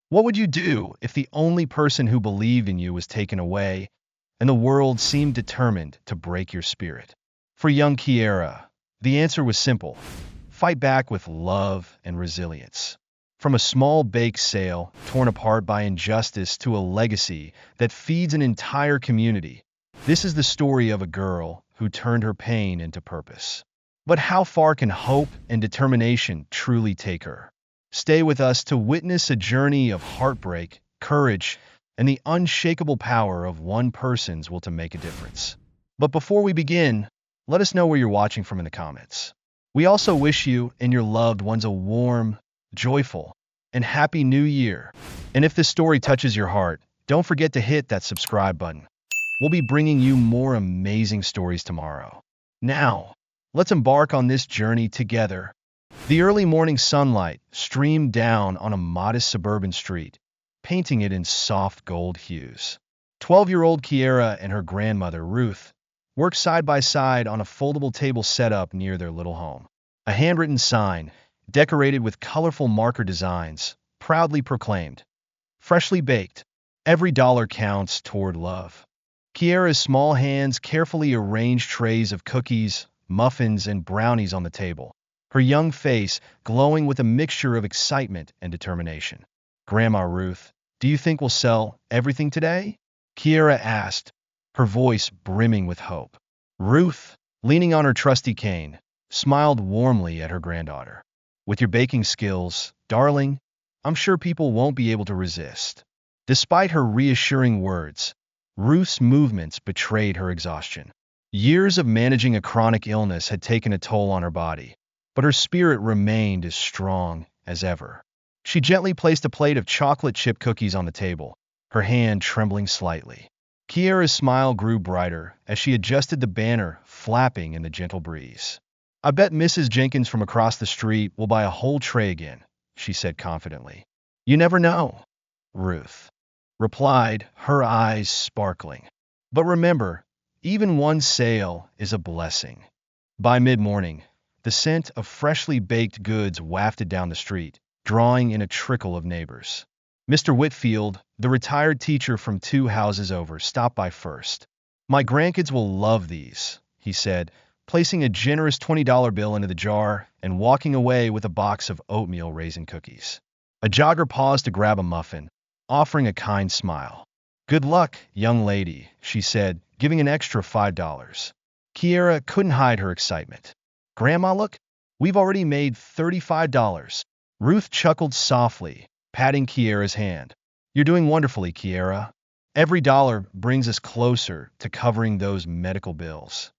What would you do if the only person who believed in you was taken away and the world seemed determined to break your spirit? For young Kiera, the answer was simple. Fight back with love and resilience. From a small bake sale torn apart by injustice to a legacy that feeds an entire community, this is the story of a girl who turned her pain into purpose. But how far can hope and determination truly take her? Stay with us to witness a journey of heartbreak, courage, and the unshakable power of one person's will to make a difference. But before we begin, let us know where you're watching from in the comments. We also wish you and your loved ones a warm, joyful, and happy new year. And if this story touches your heart, don't forget to hit that subscribe button. We'll be bringing you more amazing stories tomorrow. Now, let's embark on this journey together. The early morning sunlight streamed down on a modest suburban street, painting it in soft gold hues. 12-year-old Kiera and her grandmother, Ruth, worked side by side on a foldable table set up near their little home. A handwritten sign, decorated with colorful marker designs, proudly proclaimed, "Freshly baked. Every dollar counts toward love." Kiera's small hands carefully arranged trays of cookies, muffins, and brownies on the table, her young face glowing with a mixture of excitement and determination. "Grandma Ruth, do you think we'll sell everything today?" Kiera asked, her voice brimming with hope. Ruth, leaning on her trusty cane, smiled warmly at her granddaughter. "With your baking skills, darling, I'm sure people won't be able to resist." Despite her reassuring words, Ruth's movements betrayed her exhaustion. Years of managing a chronic illness had taken a toll on her body, but her spirit remained as strong as ever. She gently placed a plate of chocolate chip cookies on the table, her hand trembling slightly. Kiera's smile grew brighter as she adjusted the banner flapping in the gentle breeze. "I bet Mrs. Jenkins from across the street will buy a whole tray again," she said confidently. "You never know," Ruth replied, her eyes sparkling. "But remember, even one sale is a blessing." By mid-morning, the scent of freshly baked goods wafted down the street, drawing in a trickle of neighbors. Mr. Whitfield, the retired teacher from 2 houses over, stopped by first. "My grandkids will love these," he said, placing a generous $20 bill into the jar and walking away with a box of oatmeal raisin cookies. A jogger paused to grab a muffin, offering a kind smile. "Good luck, young lady," she said, giving an extra $5. Kiera couldn't hide her excitement. "Grandma, look, we've already made $35. Ruth chuckled softly, patting Kiera's hand. "You're doing wonderfully, Kiera. Every dollar brings us closer to covering those medical bills."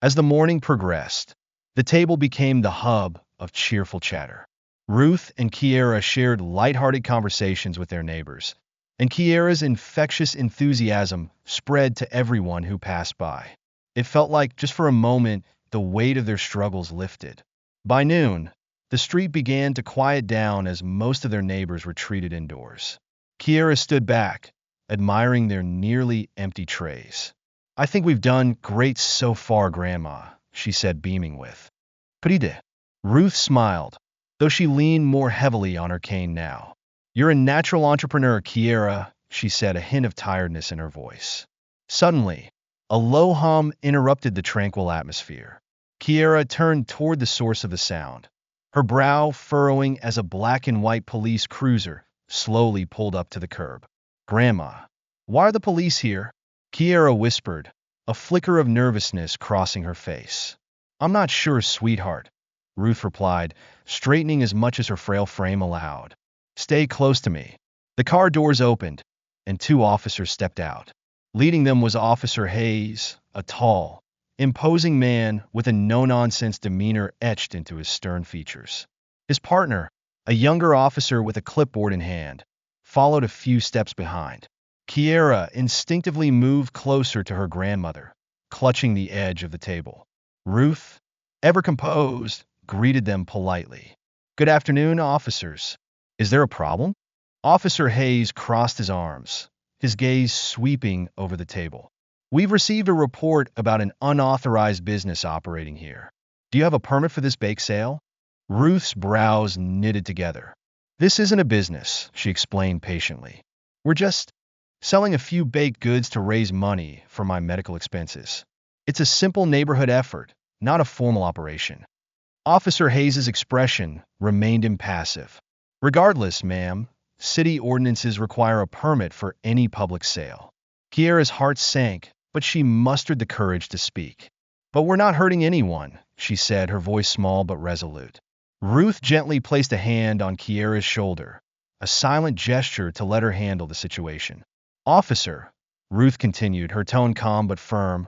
As the morning progressed, the table became the hub of cheerful chatter. Ruth and Kiera shared lighthearted conversations with their neighbors, and Kiera's infectious enthusiasm spread to everyone who passed by. It felt like, just for a moment, the weight of their struggles lifted. By noon, the street began to quiet down as most of their neighbors retreated indoors. Kiera stood back, admiring their nearly empty trays. "I think we've done great so far, Grandma," she said, beaming with pride. Ruth smiled, though she leaned more heavily on her cane now. "You're a natural entrepreneur, Kiera," she said, a hint of tiredness in her voice. Suddenly, a low hum interrupted the tranquil atmosphere. Kiera turned toward the source of the sound, her brow furrowing as a black and white police cruiser slowly pulled up to the curb. "Grandma, why are the police here?" Kiera whispered, a flicker of nervousness crossing her face. "I'm not sure, sweetheart," Ruth replied, straightening as much as her frail frame allowed. "Stay close to me." The car doors opened, and 2 officers stepped out. Leading them was Officer Hayes, a tall, imposing man with a no-nonsense demeanor etched into his stern features. His partner, a younger officer with a clipboard in hand, followed a few steps behind. Kiera instinctively moved closer to her grandmother, clutching the edge of the table. Ruth, ever composed, greeted them politely. "Good afternoon, officers. Is there a problem?" Officer Hayes crossed his arms, his gaze sweeping over the table. "We've received a report about an unauthorized business operating here. Do you have a permit for this bake sale?" Ruth's brows knitted together. This isn't a business, she explained patiently. We're just selling a few baked goods to raise money for my medical expenses. It's a simple neighborhood effort, not a formal operation. Officer Hayes's expression remained impassive. Regardless, ma'am, city ordinances require a permit for any public sale. Kiera's heart sank, but she mustered the courage to speak. But we're not hurting anyone, she said, her voice small but resolute. Ruth gently placed a hand on Kiera's shoulder, a silent gesture to let her handle the situation. Officer, Ruth continued, her tone calm but firm,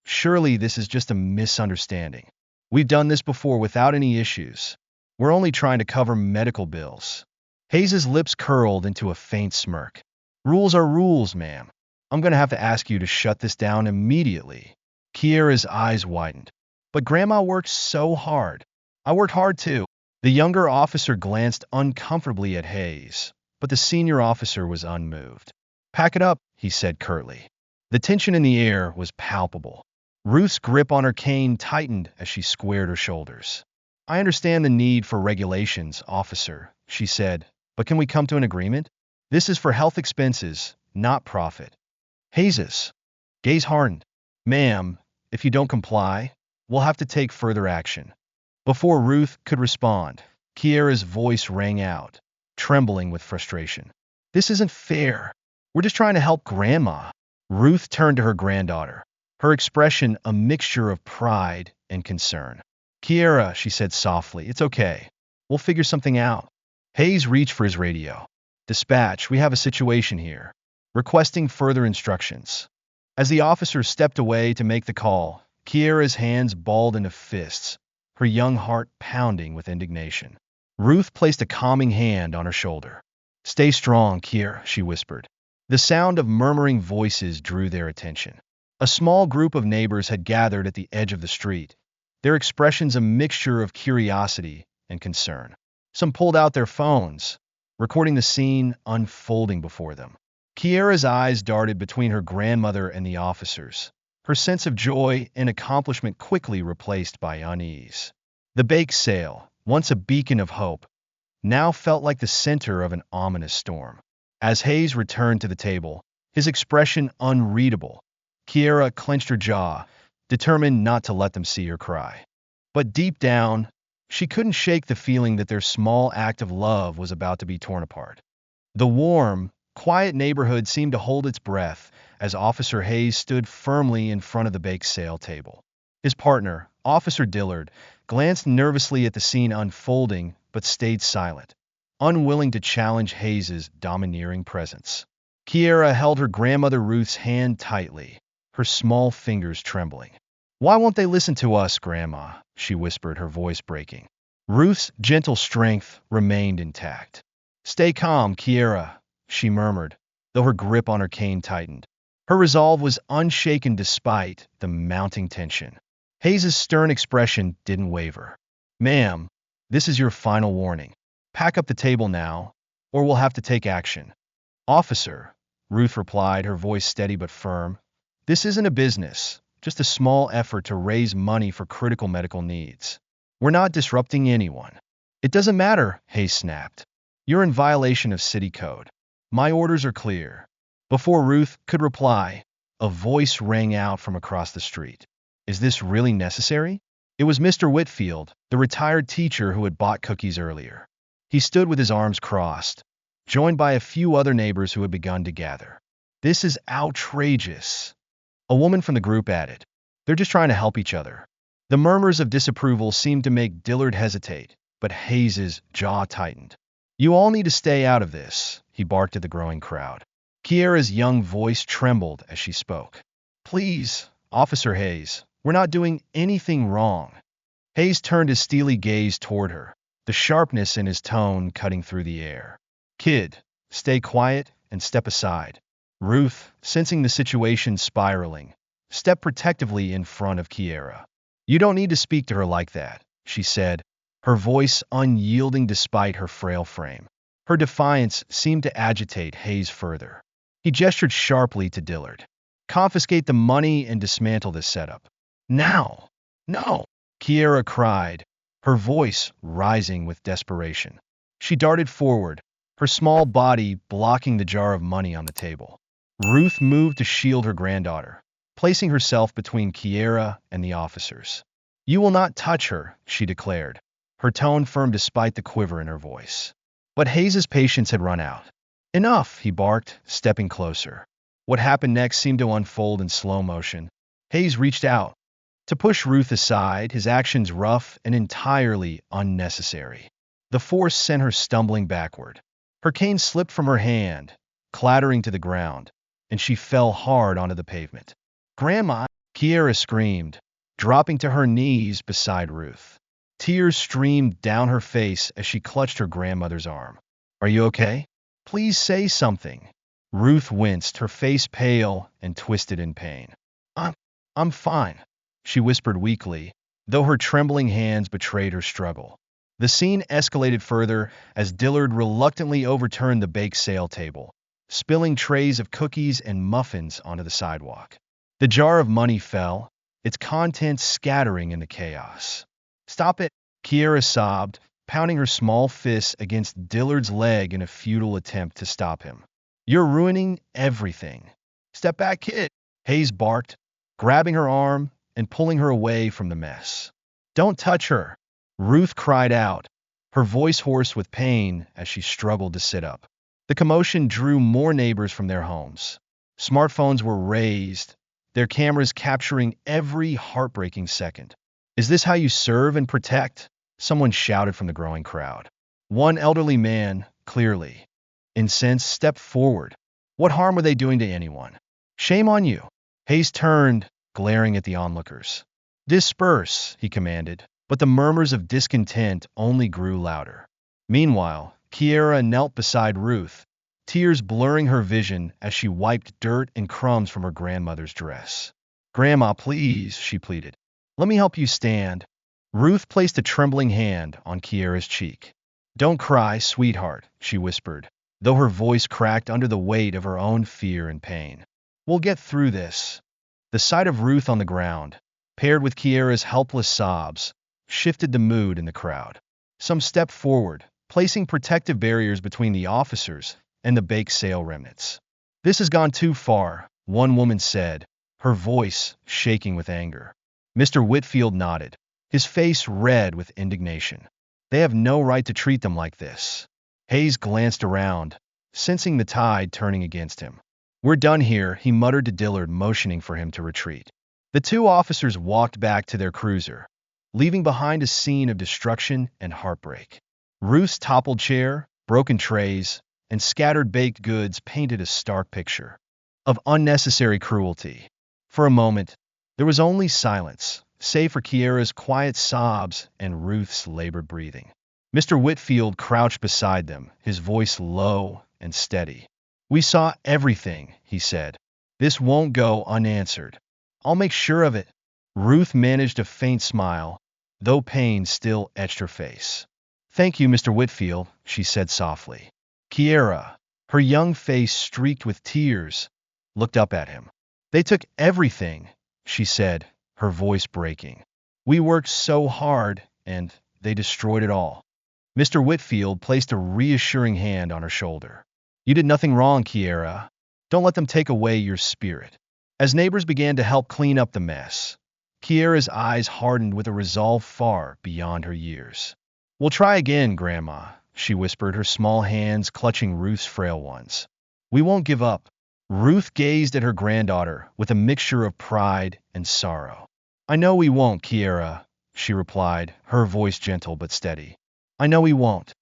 surely this is just a misunderstanding. We've done this before without any issues. We're only trying to cover medical bills. Hayes's lips curled into a faint smirk. Rules are rules, ma'am. I'm going to have to ask you to shut this down immediately. Kiera's eyes widened. But Grandma worked so hard. I worked hard too. The younger officer glanced uncomfortably at Hayes, but the senior officer was unmoved. Pack it up, he said curtly. The tension in the air was palpable. Ruth's grip on her cane tightened as she squared her shoulders. I understand the need for regulations, officer, she said, but can we come to an agreement? This is for health expenses, not profit. Hayes' gaze hardened. Ma'am, if you don't comply, we'll have to take further action. Before Ruth could respond, Kiera's voice rang out, trembling with frustration. This isn't fair. We're just trying to help Grandma. Ruth turned to her granddaughter, her expression a mixture of pride and concern. Kiera, she said softly, it's okay. We'll figure something out. Hayes reached for his radio. Dispatch, we have a situation here. Requesting further instructions. As the officer stepped away to make the call, Kiera's hands balled into fists, her young heart pounding with indignation. Ruth placed a calming hand on her shoulder. Stay strong, Kiera, she whispered. The sound of murmuring voices drew their attention. A small group of neighbors had gathered at the edge of the street, their expressions a mixture of curiosity and concern. Some pulled out their phones, recording the scene unfolding before them. Kiera's eyes darted between her grandmother and the officers, her sense of joy and accomplishment quickly replaced by unease. The bake sale, once a beacon of hope, now felt like the center of an ominous storm. As Hayes returned to the table, his expression unreadable, Kiera clenched her jaw, determined not to let them see her cry. But deep down, she couldn't shake the feeling that their small act of love was about to be torn apart. The warm, quiet neighborhood seemed to hold its breath as Officer Hayes stood firmly in front of the bake sale table. His partner, Officer Dillard, glanced nervously at the scene unfolding but stayed silent, unwilling to challenge Hayes's domineering presence. Kiera held her grandmother Ruth's hand tightly, her small fingers trembling. Why won't they listen to us, Grandma? She whispered, her voice breaking. Ruth's gentle strength remained intact. Stay calm, Kiera, she murmured, though her grip on her cane tightened. Her resolve was unshaken despite the mounting tension. Hayes's stern expression didn't waver. Ma'am, this is your final warning. Pack up the table now, or we'll have to take action. Officer, Ruth replied, her voice steady but firm, this isn't a business, just a small effort to raise money for critical medical needs. We're not disrupting anyone. It doesn't matter, Hayes snapped. You're in violation of city code. My orders are clear. Before Ruth could reply, a voice rang out from across the street. Is this really necessary? It was Mr. Whitfield, the retired teacher who had bought cookies earlier. He stood with his arms crossed, joined by a few other neighbors who had begun to gather. This is outrageous, a woman from the group added. They're just trying to help each other. The murmurs of disapproval seemed to make Dillard hesitate, but Hayes's jaw tightened. You all need to stay out of this, he barked at the growing crowd. Kiera's young voice trembled as she spoke. Please, Officer Hayes, we're not doing anything wrong. Hayes turned his steely gaze toward her, the sharpness in his tone cutting through the air. Kid, stay quiet and step aside. Ruth, sensing the situation spiraling, stepped protectively in front of Kiera. You don't need to speak to her like that, she said, her voice unyielding despite her frail frame. Her defiance seemed to agitate Hayes further. He gestured sharply to Dillard. Confiscate the money and dismantle this setup. Now! No! Kiera cried, her voice rising with desperation. She darted forward, her small body blocking the jar of money on the table. Ruth moved to shield her granddaughter, placing herself between Kiera and the officers. "You will not touch her," she declared, her tone firm despite the quiver in her voice. But Hayes's patience had run out. "Enough," he barked, stepping closer. What happened next seemed to unfold in slow motion. Hayes reached out to push Ruth aside, his actions rough and entirely unnecessary. The force sent her stumbling backward. Her cane slipped from her hand, clattering to the ground, and she fell hard onto the pavement. "Grandma!" Kiera screamed, dropping to her knees beside Ruth. Tears streamed down her face as she clutched her grandmother's arm. "Are you okay? Please say something." Ruth winced, her face pale and twisted in pain. I'm fine," she whispered weakly, though her trembling hands betrayed her struggle. The scene escalated further as Dillard reluctantly overturned the bake sale table, spilling trays of cookies and muffins onto the sidewalk. The jar of money fell, its contents scattering in the chaos. "Stop it," Kiera sobbed, pounding her small fists against Dillard's leg in a futile attempt to stop him. "You're ruining everything." "Step back, kid," Hayes barked, grabbing her arm and pulling her away from the mess. "Don't touch her," Ruth cried out, her voice hoarse with pain as she struggled to sit up. The commotion drew more neighbors from their homes. Smartphones were raised, their cameras capturing every heartbreaking second. "Is this how you serve and protect?" someone shouted from the growing crowd. One elderly man, clearly incensed, stepped forward. "What harm were they doing to anyone?" "Shame on you." Hayes turned, glaring at the onlookers. "Disperse," he commanded, but the murmurs of discontent only grew louder. Meanwhile, Kiera knelt beside Ruth, tears blurring her vision as she wiped dirt and crumbs from her grandmother's dress. "Grandma, please," she pleaded. "Let me help you stand." Ruth placed a trembling hand on Kiera's cheek. "Don't cry, sweetheart," she whispered, though her voice cracked under the weight of her own fear and pain. "We'll get through this." The sight of Ruth on the ground, paired with Kiera's helpless sobs, shifted the mood in the crowd. Some stepped forward, placing protective barriers between the officers and the bake sale remnants. "This has gone too far," one woman said, her voice shaking with anger. Mr. Whitfield nodded, his face red with indignation. "They have no right to treat them like this." Hayes glanced around, sensing the tide turning against him. "We're done here," he muttered to Dillard, motioning for him to retreat. The two officers walked back to their cruiser, leaving behind a scene of destruction and heartbreak. Ruth's toppled chair, broken trays, and scattered baked goods painted a stark picture of unnecessary cruelty. For a moment, there was only silence, save for Kiera's quiet sobs and Ruth's labored breathing. Mr. Whitfield crouched beside them, his voice low and steady. "We saw everything," he said. "This won't go unanswered. I'll make sure of it." Ruth managed a faint smile, though pain still etched her face. "Thank you, Mr. Whitfield," she said softly. Kiera, her young face streaked with tears, looked up at him. "They took everything," she said, her voice breaking. "We worked so hard, and they destroyed it all." Mr. Whitfield placed a reassuring hand on her shoulder. "You did nothing wrong, Kiera. Don't let them take away your spirit." As neighbors began to help clean up the mess, Kiera's eyes hardened with a resolve far beyond her years. "We'll try again, Grandma," she whispered, her small hands clutching Ruth's frail ones. "We won't give up." Ruth gazed at her granddaughter with a mixture of pride and sorrow. "I know we won't, Kiera," she replied, her voice gentle but steady. "I know we won't."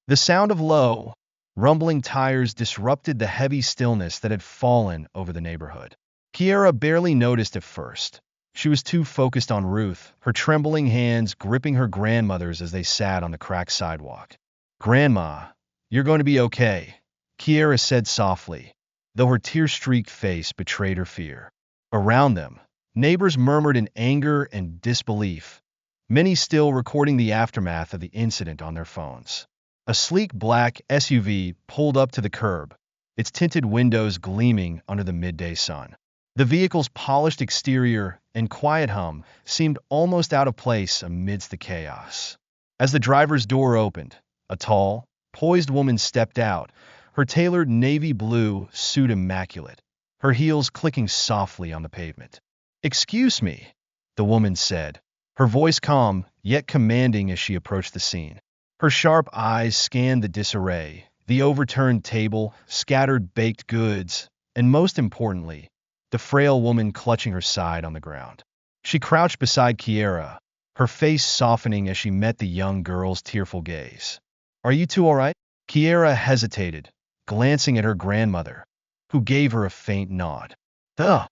The sound of low, rumbling tires disrupted the heavy stillness that had fallen over the neighborhood. Kiera barely noticed at first. She was too focused on Ruth, her trembling hands gripping her grandmother's as they sat on the cracked sidewalk. "Grandma, you're going to be okay," Kiera said softly, though her tear-streaked face betrayed her fear. Around them, neighbors murmured in anger and disbelief, many still recording the aftermath of the incident on their phones. A sleek black SUV pulled up to the curb, its tinted windows gleaming under the midday sun. The vehicle's polished exterior and quiet hum seemed almost out of place amidst the chaos. As the driver's door opened, a tall, poised woman stepped out, her tailored navy blue suit immaculate, her heels clicking softly on the pavement. "Excuse me," the woman said, her voice calm yet commanding as she approached the scene. Her sharp eyes scanned the disarray, the overturned table, scattered baked goods, and most importantly, the frail woman clutching her side on the ground. She crouched beside Kiera, her face softening as she met the young girl's tearful gaze. "Are you two all right?" Kiera hesitated, glancing at her grandmother, who gave her a faint nod. "The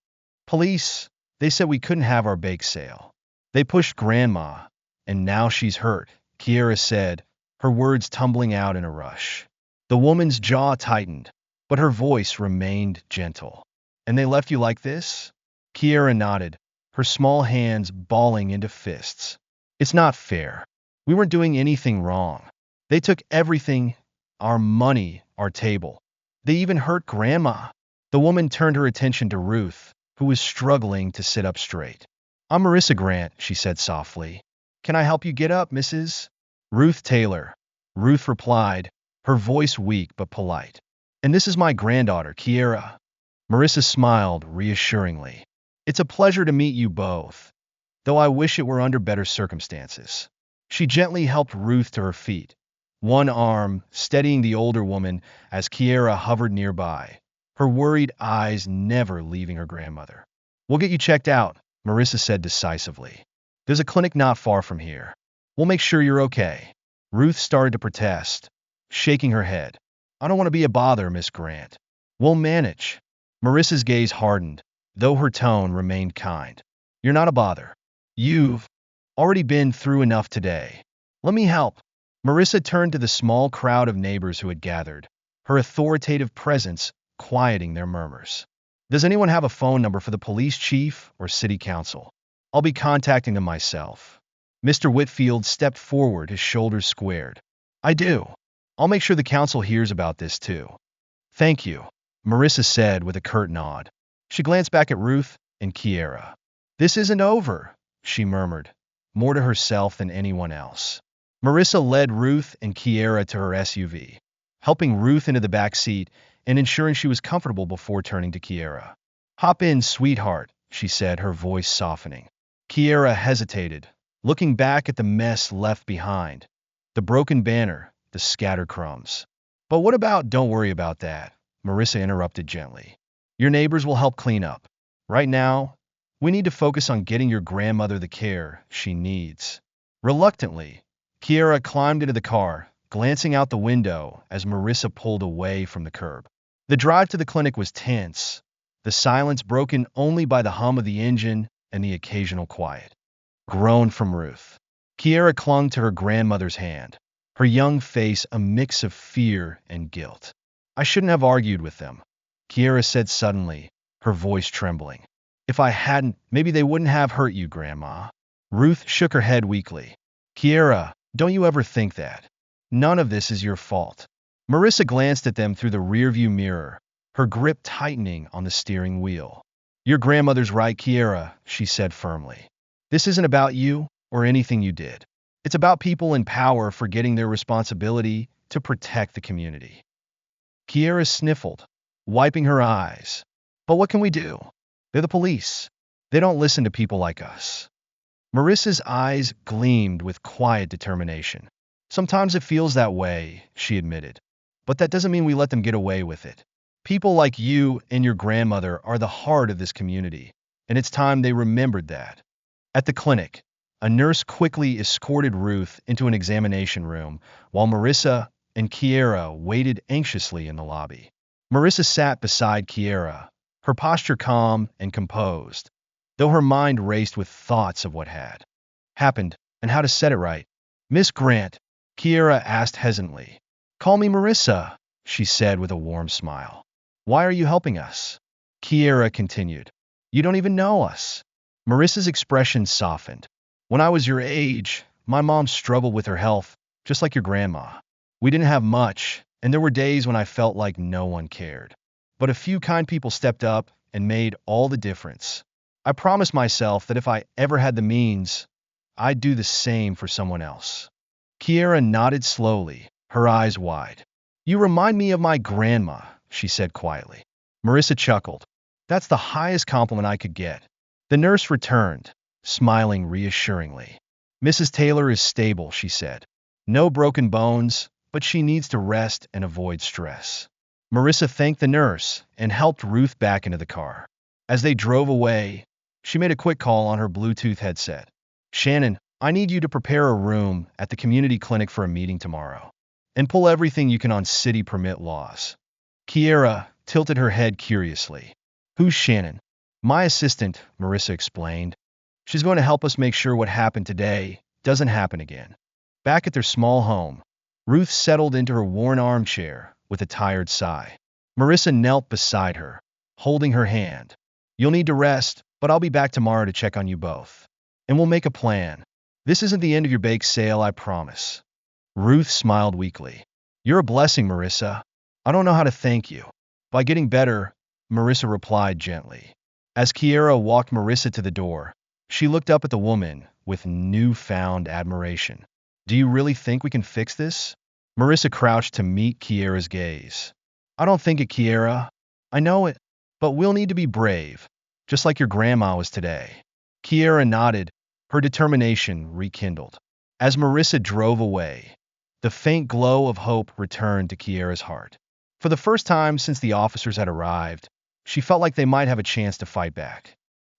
police, they said we couldn't have our bake sale. They pushed Grandma, and now she's hurt," Kiera said, her words tumbling out in a rush. The woman's jaw tightened, but her voice remained gentle. "And they left you like this?" Kiera nodded, her small hands balling into fists. "It's not fair. We weren't doing anything wrong. They took everything, our money, our table. They even hurt Grandma." The woman turned her attention to Ruth, who was struggling to sit up straight. "I'm Marissa Grant," she said softly. "Can I help you get up, Mrs. Ruth Taylor?" Ruth replied, her voice weak but polite. "And this is my granddaughter, Kiera." Marissa smiled reassuringly. "It's a pleasure to meet you both, though I wish it were under better circumstances." She gently helped Ruth to her feet, one arm steadying the older woman as Kiera hovered nearby, her worried eyes never leaving her grandmother. "We'll get you checked out," Marissa said decisively. "There's a clinic not far from here. We'll make sure you're okay." Ruth started to protest, shaking her head. "I don't want to be a bother, Miss Grant. We'll manage." Marissa's gaze hardened, though her tone remained kind. "You're not a bother. You've already been through enough today. Let me help." Marissa turned to the small crowd of neighbors who had gathered, her authoritative presence quieting their murmurs. "Does anyone have a phone number for the police chief or city council? I'll be contacting them myself." Mr. Whitfield stepped forward, his shoulders squared. "I do. I'll make sure the council hears about this too." "Thank you," Marissa said with a curt nod. She glanced back at Ruth and Kiera. "This isn't over," she murmured, more to herself than anyone else. Marissa led Ruth and Kiera to her SUV, helping Ruth into the back seat and ensuring she was comfortable before turning to Kiera. "Hop in, sweetheart," she said, her voice softening. Kiera hesitated, looking back at the mess left behind, the broken banner, the scattered crumbs. "But what about—" "Don't worry about that," Marissa interrupted gently. "Your neighbors will help clean up. Right now, we need to focus on getting your grandmother the care she needs." Reluctantly, Kiera climbed into the car, glancing out the window as Marissa pulled away from the curb. The drive to the clinic was tense, the silence broken only by the hum of the engine and the occasional quiet groan from Ruth. Kiera clung to her grandmother's hand, her young face a mix of fear and guilt. "I shouldn't have argued with them," Kiera said suddenly, her voice trembling. "If I hadn't, maybe they wouldn't have hurt you, Grandma." Ruth shook her head weakly. "Kiera, don't you ever think that. None of this is your fault." Marissa glanced at them through the rearview mirror, her grip tightening on the steering wheel. "Your grandmother's right, Kiera," she said firmly. "This isn't about you or anything you did. It's about people in power forgetting their responsibility to protect the community." Kiera sniffled, wiping her eyes. "But what can we do? They're the police. They don't listen to people like us." Marissa's eyes gleamed with quiet determination. "Sometimes it feels that way," she admitted. "But that doesn't mean we let them get away with it. People like you and your grandmother are the heart of this community, and it's time they remembered that." At the clinic, a nurse quickly escorted Ruth into an examination room, while Marissa and Kiera waited anxiously in the lobby. Marissa sat beside Kiera, her posture calm and composed, though her mind raced with thoughts of what had happened and how to set it right. "Miss Grant," Kiera asked hesitantly. "Call me Marissa," she said with a warm smile. "Why are you helping us?" Kiera continued. "You don't even know us." Marissa's expression softened. "When I was your age, my mom struggled with her health, just like your grandma. We didn't have much, and there were days when I felt like no one cared. But a few kind people stepped up and made all the difference. I promised myself that if I ever had the means, I'd do the same for someone else." Kiera nodded slowly, her eyes wide. You remind me of my grandma, she said quietly. Marissa chuckled. That's the highest compliment I could get. The nurse returned, smiling reassuringly. Mrs. Taylor is stable, she said. No broken bones, but she needs to rest and avoid stress. Marissa thanked the nurse and helped Ruth back into the car. As they drove away, she made a quick call on her Bluetooth headset. Shannon, I need you to prepare a room at the community clinic for a meeting tomorrow. And pull everything you can on city permit laws. Kiera tilted her head curiously. Who's Shannon? My assistant, Marissa explained. She's going to help us make sure what happened today doesn't happen again. Back at their small home, Ruth settled into her worn armchair with a tired sigh. Marissa knelt beside her, holding her hand. You'll need to rest, but I'll be back tomorrow to check on you both. And we'll make a plan. This isn't the end of your bake sale, I promise. Ruth smiled weakly. You're a blessing, Marissa. I don't know how to thank you. By getting better, Marissa replied gently. As Kiera walked Marissa to the door, she looked up at the woman with newfound admiration. Do you really think we can fix this? Marissa crouched to meet Kiera's gaze. I don't think it, Kiera. I know it, but we'll need to be brave, just like your grandma was today. Kiera nodded, her determination rekindled. As Marissa drove away, the faint glow of hope returned to Kiera's heart. For the first time since the officers had arrived, she felt like they might have a chance to fight back.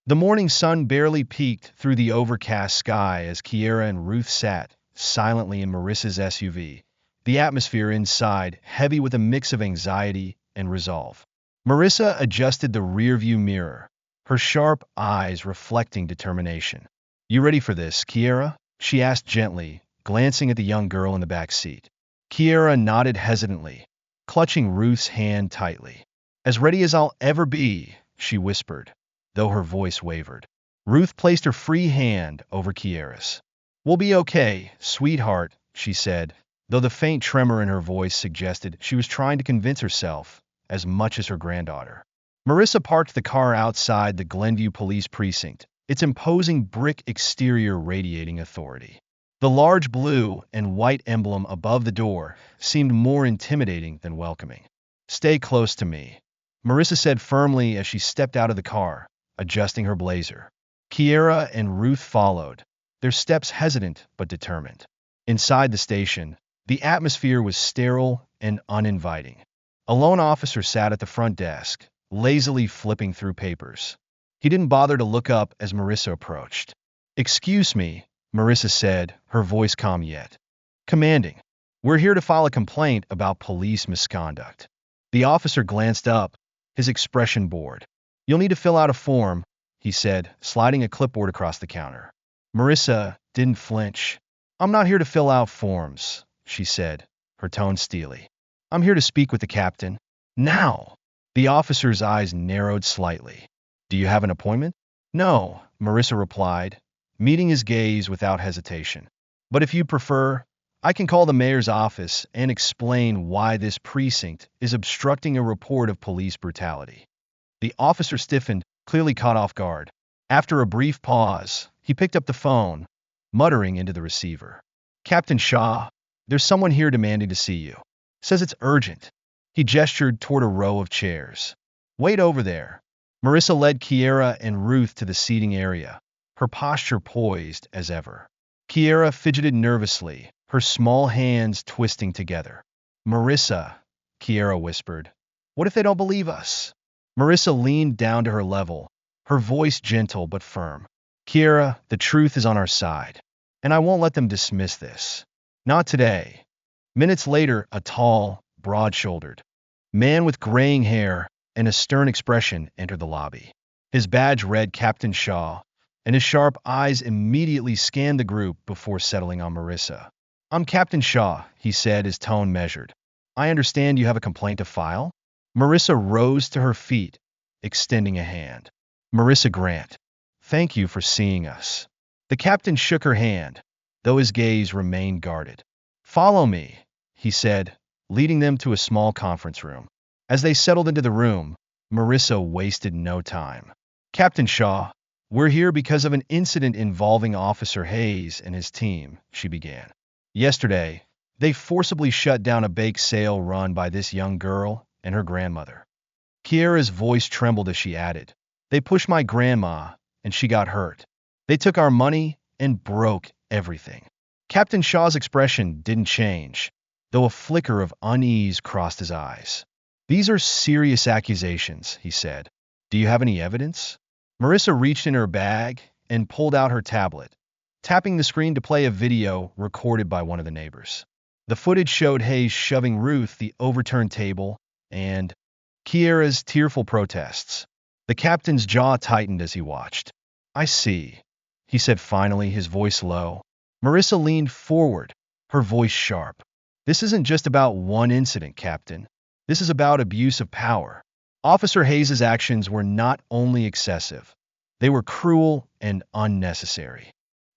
The morning sun barely peeked through the overcast sky as Kiera and Ruth sat silently in Marissa's SUV, the atmosphere inside heavy with a mix of anxiety and resolve. Marissa adjusted the rearview mirror, her sharp eyes reflecting determination. You ready for this, Kiera? She asked gently, glancing at the young girl in the back seat. Kiera nodded hesitantly, clutching Ruth's hand tightly. As ready as I'll ever be, she whispered, though her voice wavered. Ruth placed her free hand over Kiera's. We'll be okay, sweetheart, she said, though the faint tremor in her voice suggested she was trying to convince herself as much as her granddaughter. Marissa parked the car outside the Glenview Police Precinct, its imposing brick exterior radiating authority. The large blue and white emblem above the door seemed more intimidating than welcoming. Stay close to me, Marissa said firmly as she stepped out of the car, adjusting her blazer. Kiera and Ruth followed, their steps hesitant but determined. Inside the station, the atmosphere was sterile and uninviting. A lone officer sat at the front desk, lazily flipping through papers. He didn't bother to look up as Marissa approached. Excuse me, Marissa said, her voice calm yet commanding. We're here to file a complaint about police misconduct. The officer glanced up, his expression bored. You'll need to fill out a form, he said, sliding a clipboard across the counter. Marissa didn't flinch. I'm not here to fill out forms, she said, her tone steely. I'm here to speak with the captain. Now! The officer's eyes narrowed slightly. Do you have an appointment? No, Marissa replied, meeting his gaze without hesitation. But if you prefer, I can call the mayor's office and explain why this precinct is obstructing a report of police brutality. The officer stiffened, clearly caught off guard. After a brief pause, he picked up the phone, muttering into the receiver. Captain Shaw, there's someone here demanding to see you. Says it's urgent. He gestured toward a row of chairs. Wait over there. Marissa led Kiera and Ruth to the seating area, her posture poised as ever. Kiera fidgeted nervously, her small hands twisting together. Marissa, Kiera whispered, what if they don't believe us? Marissa leaned down to her level, her voice gentle but firm. Kiera, the truth is on our side, and I won't let them dismiss this. Not today. Minutes later, a tall, broad-shouldered man with graying hair and a stern expression entered the lobby. His badge read Captain Shaw, and his sharp eyes immediately scanned the group before settling on Marissa. I'm Captain Shaw, he said, his tone measured. I understand you have a complaint to file? Marissa rose to her feet, extending a hand. Marissa Grant, thank you for seeing us. The captain shook her hand, though his gaze remained guarded. Follow me, he said, leading them to a small conference room. As they settled into the room, Marissa wasted no time. Captain Shaw, we're here because of an incident involving Officer Hayes and his team, she began. Yesterday, They forcibly shut down a bake sale run by this young girl and her grandmother. Kiera's voice trembled as she added, "They pushed my grandma, and she got hurt. They took our money and broke everything." Captain Shaw's expression didn't change, though a flicker of unease crossed his eyes. "These are serious accusations," he said. "Do you have any evidence?" Marissa reached in her bag and pulled out her tablet, tapping the screen to play a video recorded by one of the neighbors. The footage showed Hayes shoving Ruth the overturned table and Kiera's tearful protests. The captain's jaw tightened as he watched. "I see," he said finally, his voice low. Marissa leaned forward, her voice sharp. "This isn't just about one incident, Captain. This is about abuse of power." Officer Hayes's actions were not only excessive, they were cruel and unnecessary.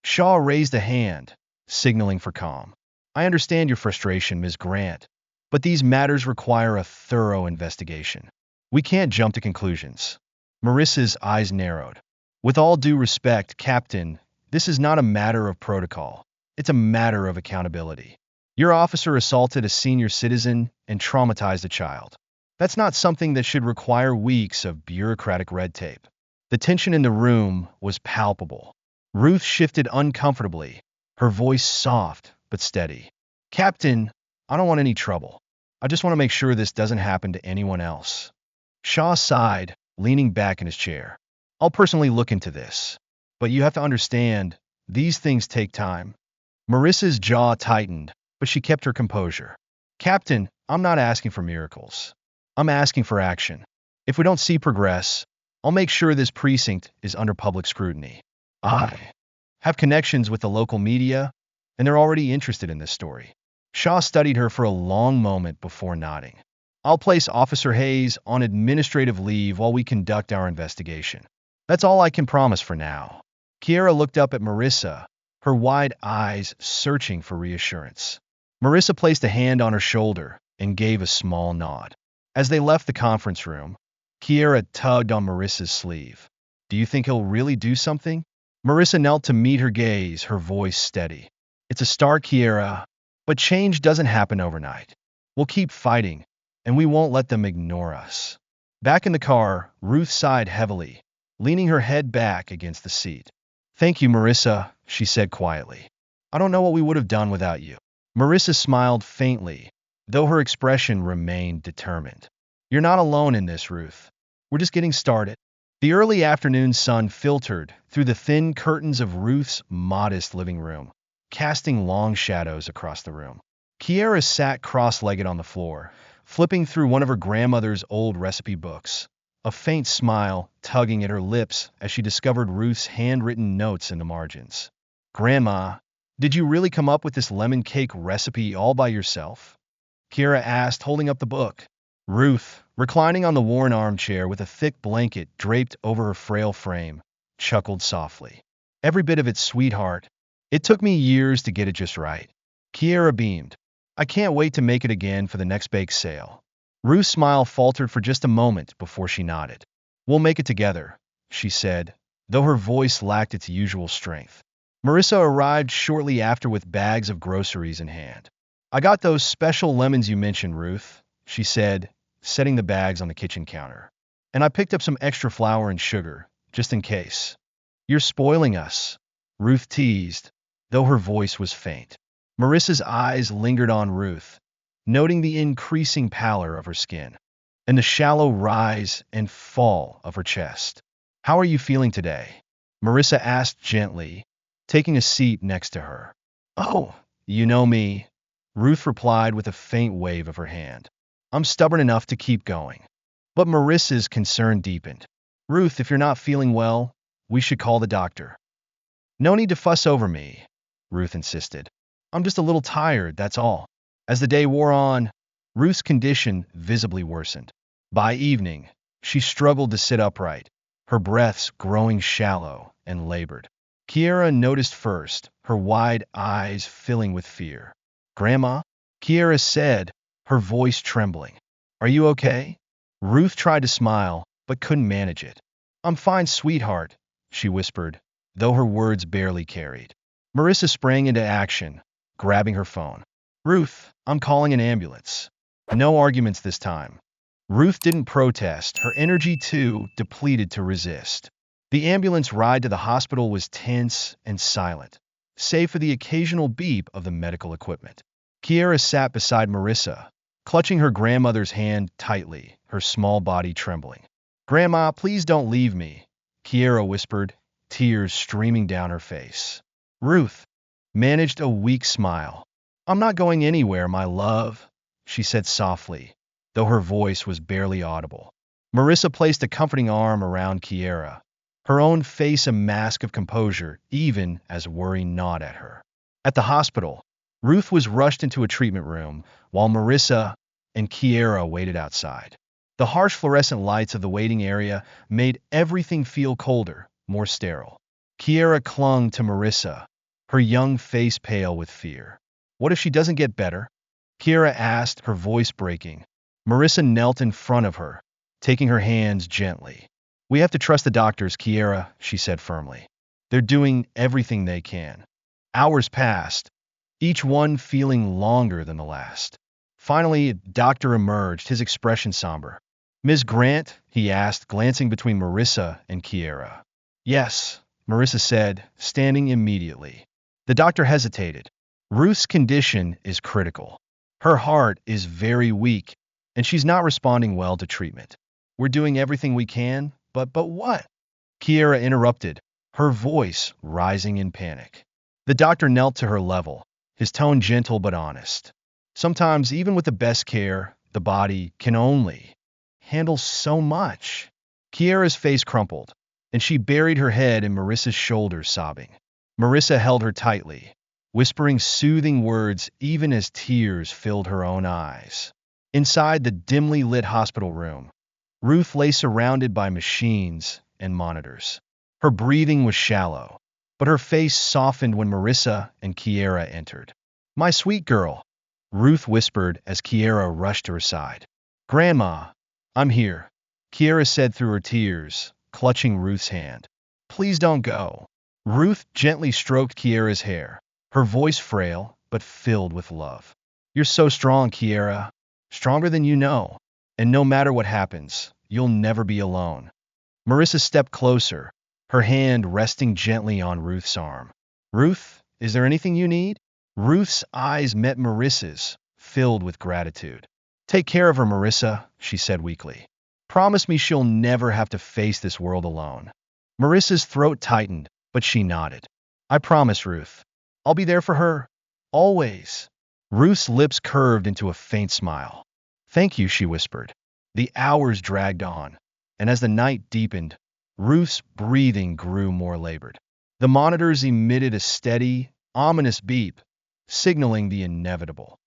Shaw raised a hand, signaling for calm. "I understand your frustration, Ms. Grant, but these matters require a thorough investigation. We can't jump to conclusions." Marissa's eyes narrowed. "With all due respect, Captain, this is not a matter of protocol. It's a matter of accountability. Your officer assaulted a senior citizen and traumatized a child. That's not something that should require weeks of bureaucratic red tape." The tension in the room was palpable. Ruth shifted uncomfortably, her voice soft but steady. "Captain, I don't want any trouble. I just want to make sure this doesn't happen to anyone else." Shaw sighed, leaning back in his chair. "I'll personally look into this. But you have to understand, these things take time." Marissa's jaw tightened, but she kept her composure. "Captain, I'm not asking for miracles. I'm asking for action. If we don't see progress, I'll make sure this precinct is under public scrutiny. I have connections with the local media, and they're already interested in this story." Shaw studied her for a long moment before nodding. "I'll place Officer Hayes on administrative leave while we conduct our investigation. That's all I can promise for now." Kiera looked up at Marissa, her wide eyes searching for reassurance. Marissa placed a hand on her shoulder and gave a small nod. As they left the conference room, Kiera tugged on Marissa's sleeve. "Do you think he'll really do something?" Marissa knelt to meet her gaze, her voice steady. "It's a start, Kiera, but change doesn't happen overnight. We'll keep fighting, and we won't let them ignore us." Back in the car, Ruth sighed heavily, leaning her head back against the seat. "Thank you, Marissa," she said quietly. "I don't know what we would have done without you." Marissa smiled faintly, though her expression remained determined. "You're not alone in this, Ruth. We're just getting started." The early afternoon sun filtered through the thin curtains of Ruth's modest living room, casting long shadows across the room. Kiera sat cross-legged on the floor, flipping through one of her grandmother's old recipe books, a faint smile tugging at her lips as she discovered Ruth's handwritten notes in the margins. "Grandma, did you really come up with this lemon cake recipe all by yourself?" Kiera asked, holding up the book. Ruth, reclining on the worn armchair with a thick blanket draped over her frail frame, chuckled softly. "Every bit of it, sweetheart. It took me years to get it just right." Kiera beamed. "I can't wait to make it again for the next bake sale." Ruth's smile faltered for just a moment before she nodded. "We'll make it together," she said, though her voice lacked its usual strength. Marissa arrived shortly after with bags of groceries in hand. "I got those special lemons you mentioned, Ruth," she said, setting the bags on the kitchen counter. "And I picked up some extra flour and sugar, just in case." "You're spoiling us," Ruth teased, though her voice was faint. Marissa's eyes lingered on Ruth, noting the increasing pallor of her skin and the shallow rise and fall of her chest. "How are you feeling today?" Marissa asked gently, taking a seat next to her. "Oh, you know me," Ruth replied with a faint wave of her hand. "I'm stubborn enough to keep going." But Marissa's concern deepened. "Ruth, if you're not feeling well, we should call the doctor." "No need to fuss over me," Ruth insisted. "I'm just a little tired, that's all." As the day wore on, Ruth's condition visibly worsened. By evening, she struggled to sit upright, her breaths growing shallow and labored. Kiera noticed first, her wide eyes filling with fear. "Grandma?" Kiera said, her voice trembling. "Are you okay?" Ruth tried to smile, but couldn't manage it. "I'm fine, sweetheart," she whispered, though her words barely carried. Marissa sprang into action, grabbing her phone. Ruth, I'm calling an ambulance. No arguments this time. Ruth didn't protest, her energy too depleted to resist. The ambulance ride to the hospital was tense and silent, save for the occasional beep of the medical equipment. Kiera sat beside Marissa, clutching her grandmother's hand tightly, her small body trembling. "Grandma, please don't leave me," Kiera whispered, tears streaming down her face. Ruth managed a weak smile. "I'm not going anywhere, my love," she said softly, though her voice was barely audible. Marissa placed a comforting arm around Kiera, her own face a mask of composure, even as worry gnawed at her. At the hospital, Ruth was rushed into a treatment room, while Marissa and Kiera waited outside. The harsh fluorescent lights of the waiting area made everything feel colder, more sterile. Kiera clung to Marissa, her young face pale with fear. "What if she doesn't get better?" Kiera asked, her voice breaking. Marissa knelt in front of her, taking her hands gently. "We have to trust the doctors, Kiera," she said firmly. "They're doing everything they can." Hours passed, each one feeling longer than the last. Finally, a doctor emerged, his expression somber. "Ms. Grant?" he asked, glancing between Marissa and Kiera. "Yes," Marissa said, standing immediately. The doctor hesitated. "Ruth's condition is critical. Her heart is very weak, and she's not responding well to treatment. We're doing everything we can, but what?" Kiera interrupted, her voice rising in panic. The doctor knelt to her level, his tone gentle but honest. "Sometimes, even with the best care, the body can only handle so much." Kiera's face crumpled, and she buried her head in Marissa's shoulders, sobbing. Marissa held her tightly, whispering soothing words even as tears filled her own eyes. Inside the dimly lit hospital room, Ruth lay surrounded by machines and monitors. Her breathing was shallow, but her face softened when Marissa and Kiera entered. "My sweet girl," Ruth whispered as Kiera rushed to her side. "Grandma, I'm here," Kiera said through her tears, clutching Ruth's hand. "Please don't go." Ruth gently stroked Kiera's hair, her voice frail but filled with love. "You're so strong, Kiera, stronger than you know, and no matter what happens, you'll never be alone." Marissa stepped closer, her hand resting gently on Ruth's arm. "Ruth, is there anything you need?" Ruth's eyes met Marissa's, filled with gratitude. "Take care of her, Marissa," she said weakly. "Promise me she'll never have to face this world alone." Marissa's throat tightened, but she nodded. "I promise, Ruth. I'll be there for her, always." Ruth's lips curved into a faint smile. "Thank you," she whispered. The hours dragged on, and as the night deepened, Ruth's breathing grew more labored. The monitors emitted a steady, ominous beep, signaling the inevitable.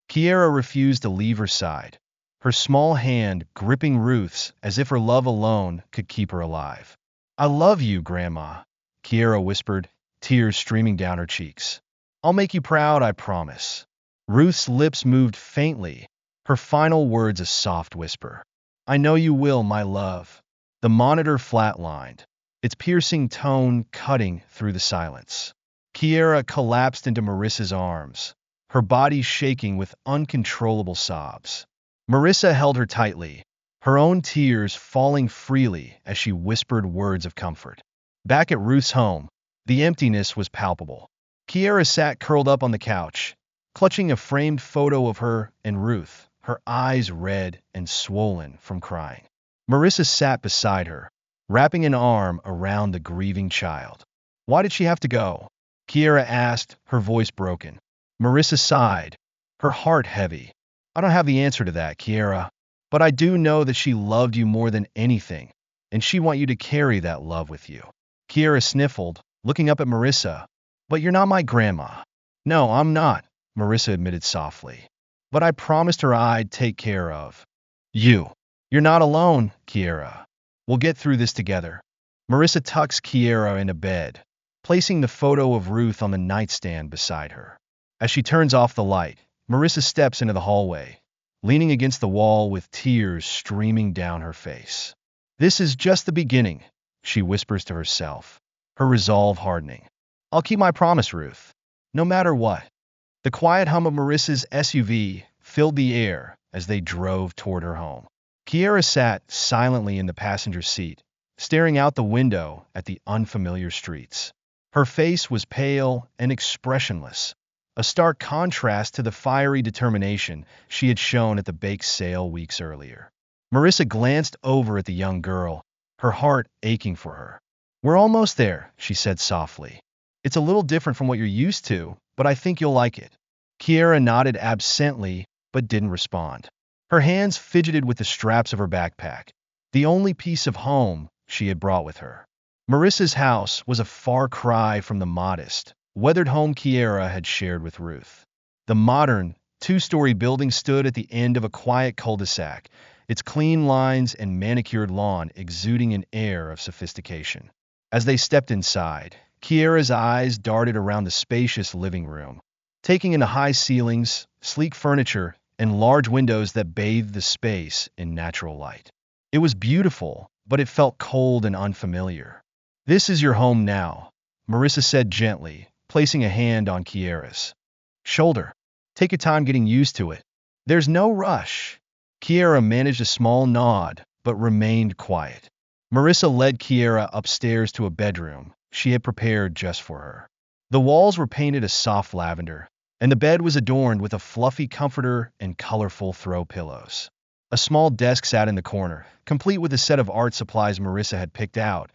Kiera refused to leave her side, her small hand gripping Ruth's as if her love alone could keep her alive. "I love you, Grandma," Kiera whispered, tears streaming down her cheeks. "I'll make you proud, I promise." Ruth's lips moved faintly, her final words a soft whisper. "I know you will, my love." The monitor flatlined, its piercing tone cutting through the silence. Kiera collapsed into Marissa's arms, her body shaking with uncontrollable sobs. Marissa held her tightly, her own tears falling freely as she whispered words of comfort. Back at Ruth's home, the emptiness was palpable. Kiera sat curled up on the couch, clutching a framed photo of her and Ruth, her eyes red and swollen from crying. Marissa sat beside her, wrapping an arm around the grieving child. "Why did she have to go?" Kiera asked, her voice broken. Marissa sighed, her heart heavy. "I don't have the answer to that, Kiera, but I do know that she loved you more than anything, and she wants you to carry that love with you." Kiera sniffled, looking up at Marissa. "But you're not my grandma." "No, I'm not," Marissa admitted softly. "But I promised her I'd take care of you." "You're not alone, Kiera. We'll get through this together." Marissa tucks Kiera into bed, placing the photo of Ruth on the nightstand beside her. As she turns off the light, Marissa steps into the hallway, leaning against the wall with tears streaming down her face. "This is just the beginning," she whispers to herself, her resolve hardening. "I'll keep my promise, Ruth, no matter what." The quiet hum of Marissa's SUV filled the air as they drove toward her home. Kiera sat silently in the passenger seat, staring out the window at the unfamiliar streets. Her face was pale and expressionless, a stark contrast to the fiery determination she had shown at the bake sale weeks earlier. Marissa glanced over at the young girl, her heart aching for her. "We're almost there," she said softly. "It's a little different from what you're used to, but I think you'll like it." Kiera nodded absently, but didn't respond. Her hands fidgeted with the straps of her backpack, the only piece of home she had brought with her. Marissa's house was a far cry from the modest, weathered home Kiera had shared with Ruth. The modern, two-story building stood at the end of a quiet cul-de-sac, its clean lines and manicured lawn exuding an air of sophistication. As they stepped inside, Kiera's eyes darted around the spacious living room, taking in the high ceilings, sleek furniture, and large windows that bathed the space in natural light. It was beautiful, but it felt cold and unfamiliar. "This is your home now," Marissa said gently, placing a hand on Kiera's shoulder. "Take your time getting used to it. There's no rush." Kiera managed a small nod, but remained quiet. Marissa led Kiera upstairs to a bedroom she had prepared just for her. The walls were painted a soft lavender, and the bed was adorned with a fluffy comforter and colorful throw pillows. A small desk sat in the corner, complete with a set of art supplies Marissa had picked out,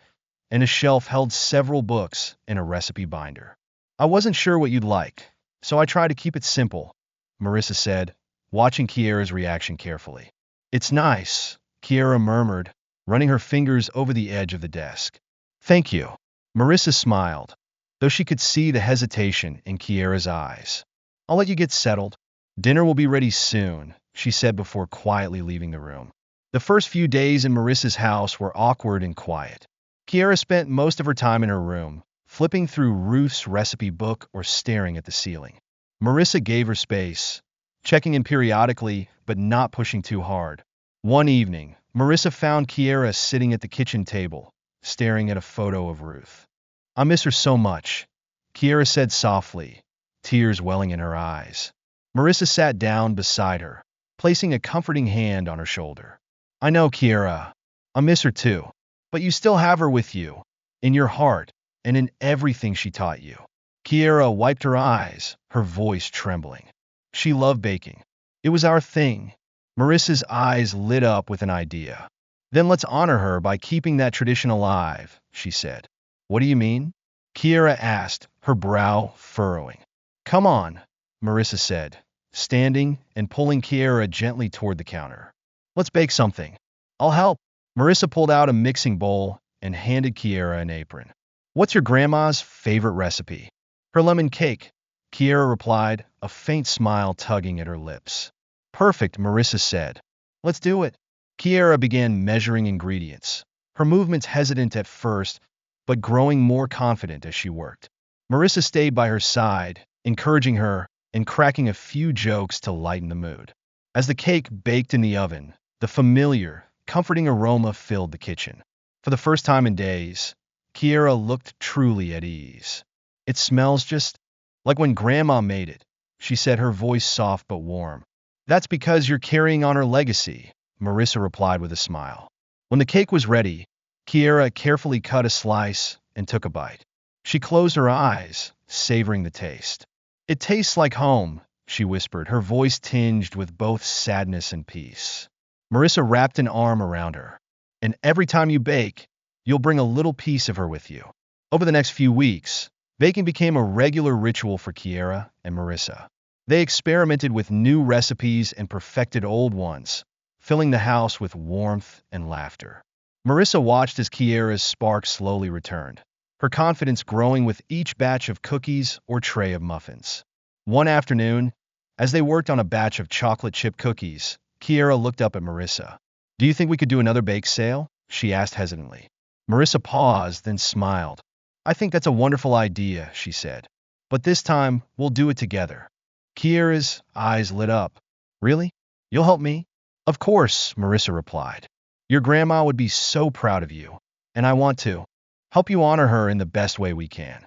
and a shelf held several books and a recipe binder. "I wasn't sure what you'd like, so I tried to keep it simple," Marissa said, watching Kiera's reaction carefully. "It's nice," Kiera murmured, running her fingers over the edge of the desk. "Thank you." Marissa smiled, though she could see the hesitation in Kiera's eyes. "I'll let you get settled. Dinner will be ready soon," she said before quietly leaving the room. The first few days in Marissa's house were awkward and quiet. Kiera spent most of her time in her room, flipping through Ruth's recipe book or staring at the ceiling. Marissa gave her space, checking in periodically but not pushing too hard. One evening, Marissa found Kiera sitting at the kitchen table, staring at a photo of Ruth. "I miss her so much," Kiera said softly, tears welling in her eyes. Marissa sat down beside her, placing a comforting hand on her shoulder. "I know, Kiera. I miss her too. But you still have her with you, in your heart, and in everything she taught you." Kiera wiped her eyes, her voice trembling. "She loved baking. It was our thing." Marissa's eyes lit up with an idea. "Then let's honor her by keeping that tradition alive," she said. "What do you mean?" Kiera asked, her brow furrowing. "Come on," Marissa said, standing and pulling Kiera gently toward the counter. "Let's bake something. I'll help." Marissa pulled out a mixing bowl and handed Kiera an apron. "What's your grandma's favorite recipe?" "Her lemon cake," Kiera replied, a faint smile tugging at her lips. "Perfect," Marissa said. "Let's do it." Kiera began measuring ingredients, her movements hesitant at first, but growing more confident as she worked. Marissa stayed by her side, encouraging her and cracking a few jokes to lighten the mood. As the cake baked in the oven, the familiar, comforting aroma filled the kitchen. For the first time in days, Kiera looked truly at ease. "It smells just like when Grandma made it," she said, her voice soft but warm. "That's because you're carrying on her legacy," Marissa replied with a smile. When the cake was ready, Kiera carefully cut a slice and took a bite. She closed her eyes, savoring the taste. "It tastes like home," she whispered, her voice tinged with both sadness and peace. Marissa wrapped an arm around her. "And every time you bake, you'll bring a little piece of her with you." Over the next few weeks, baking became a regular ritual for Kiera and Marissa. They experimented with new recipes and perfected old ones, filling the house with warmth and laughter. Marissa watched as Kiera's spark slowly returned, her confidence growing with each batch of cookies or tray of muffins. One afternoon, as they worked on a batch of chocolate chip cookies, Kiera looked up at Marissa. "Do you think we could do another bake sale?" she asked hesitantly. Marissa paused, then smiled. "I think that's a wonderful idea," she said. "But this time, we'll do it together." Kiera's eyes lit up. "Really? You'll help me?" "Of course," Marissa replied. "Your grandma would be so proud of you, and I want to help you honor her in the best way we can."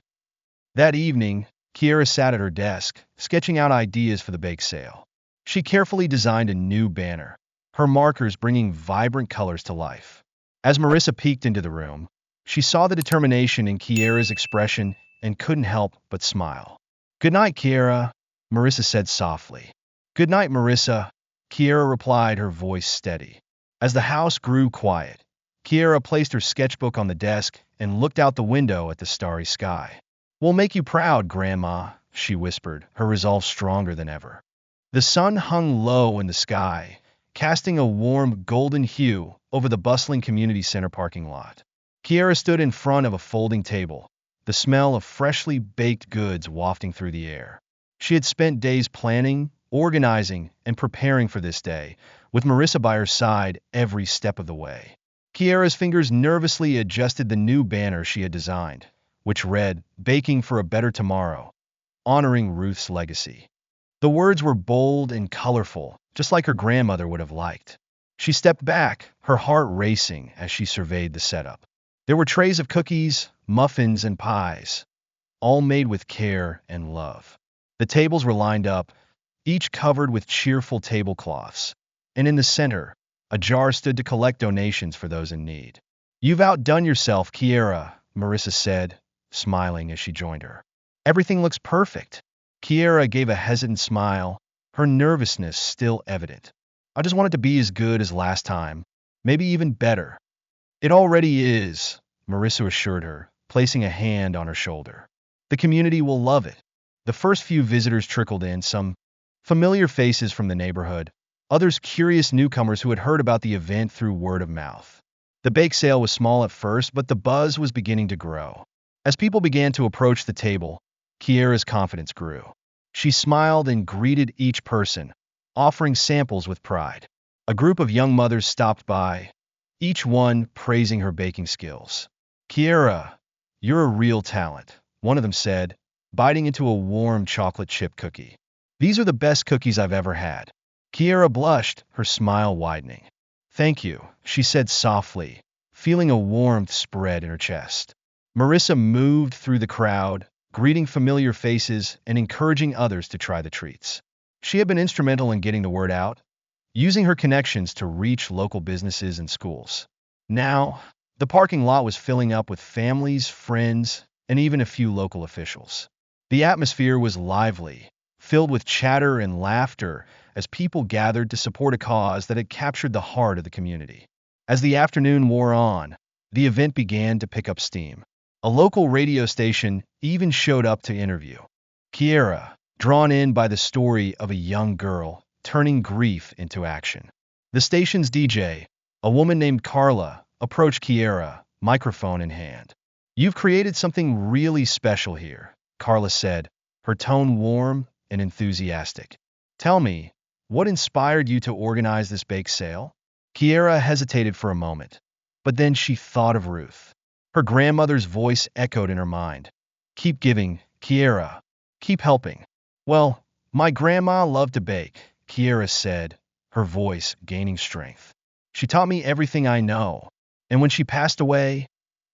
That evening, Kiera sat at her desk, sketching out ideas for the bake sale. She carefully designed a new banner, her markers bringing vibrant colors to life. As Marissa peeked into the room, she saw the determination in Kiera's expression and couldn't help but smile. "Good night, Kiera," Marissa said softly. "Good night, Marissa," Kiera replied, her voice steady. As the house grew quiet, Kiera placed her sketchbook on the desk and looked out the window at the starry sky. "We'll make you proud, Grandma," she whispered, her resolve stronger than ever. The sun hung low in the sky, casting a warm golden hue over the bustling community center parking lot. Kiera stood in front of a folding table, the smell of freshly baked goods wafting through the air. She had spent days planning, organizing, and preparing for this day, with Marissa by her side every step of the way. Kiera's fingers nervously adjusted the new banner she had designed, which read, "Baking for a Better Tomorrow," honoring Ruth's legacy. The words were bold and colorful, just like her grandmother would have liked. She stepped back, her heart racing as she surveyed the setup. There were trays of cookies, muffins, and pies, all made with care and love. The tables were lined up, each covered with cheerful tablecloths, and in the center, a jar stood to collect donations for those in need. "You've outdone yourself, Kiera," Marissa said, smiling as she joined her. "Everything looks perfect." Kiera gave a hesitant smile, her nervousness still evident. "I just want it to be as good as last time, maybe even better." "It already is," Marissa assured her, placing a hand on her shoulder. "The community will love it." The first few visitors trickled in, some familiar faces from the neighborhood, others curious newcomers who had heard about the event through word of mouth. The bake sale was small at first, but the buzz was beginning to grow. As people began to approach the table, Kiera's confidence grew. She smiled and greeted each person, offering samples with pride. A group of young mothers stopped by, each one praising her baking skills. "Kiera, you're a real talent," one of them said, biting into a warm chocolate chip cookie. "These are the best cookies I've ever had." Kiera blushed, her smile widening. "Thank you," she said softly, feeling a warmth spread in her chest. Marissa moved through the crowd, greeting familiar faces and encouraging others to try the treats. She had been instrumental in getting the word out, using her connections to reach local businesses and schools. Now, the parking lot was filling up with families, friends, and even a few local officials. The atmosphere was lively, filled with chatter and laughter as people gathered to support a cause that had captured the heart of the community. As the afternoon wore on, the event began to pick up steam. A local radio station even showed up to interview. Kiera, drawn in by the story of a young girl turning grief into action. The station's DJ, a woman named Carla, approached Kiera, microphone in hand. "You've created something really special here," Carla said, her tone warm and enthusiastic. "Tell me, what inspired you to organize this bake sale?" Kiera hesitated for a moment, but then she thought of Ruth. Her grandmother's voice echoed in her mind. "Keep giving, Kiera. Keep helping." "Well, my grandma loved to bake," Kiera said, her voice gaining strength. "She taught me everything I know, and when she passed away,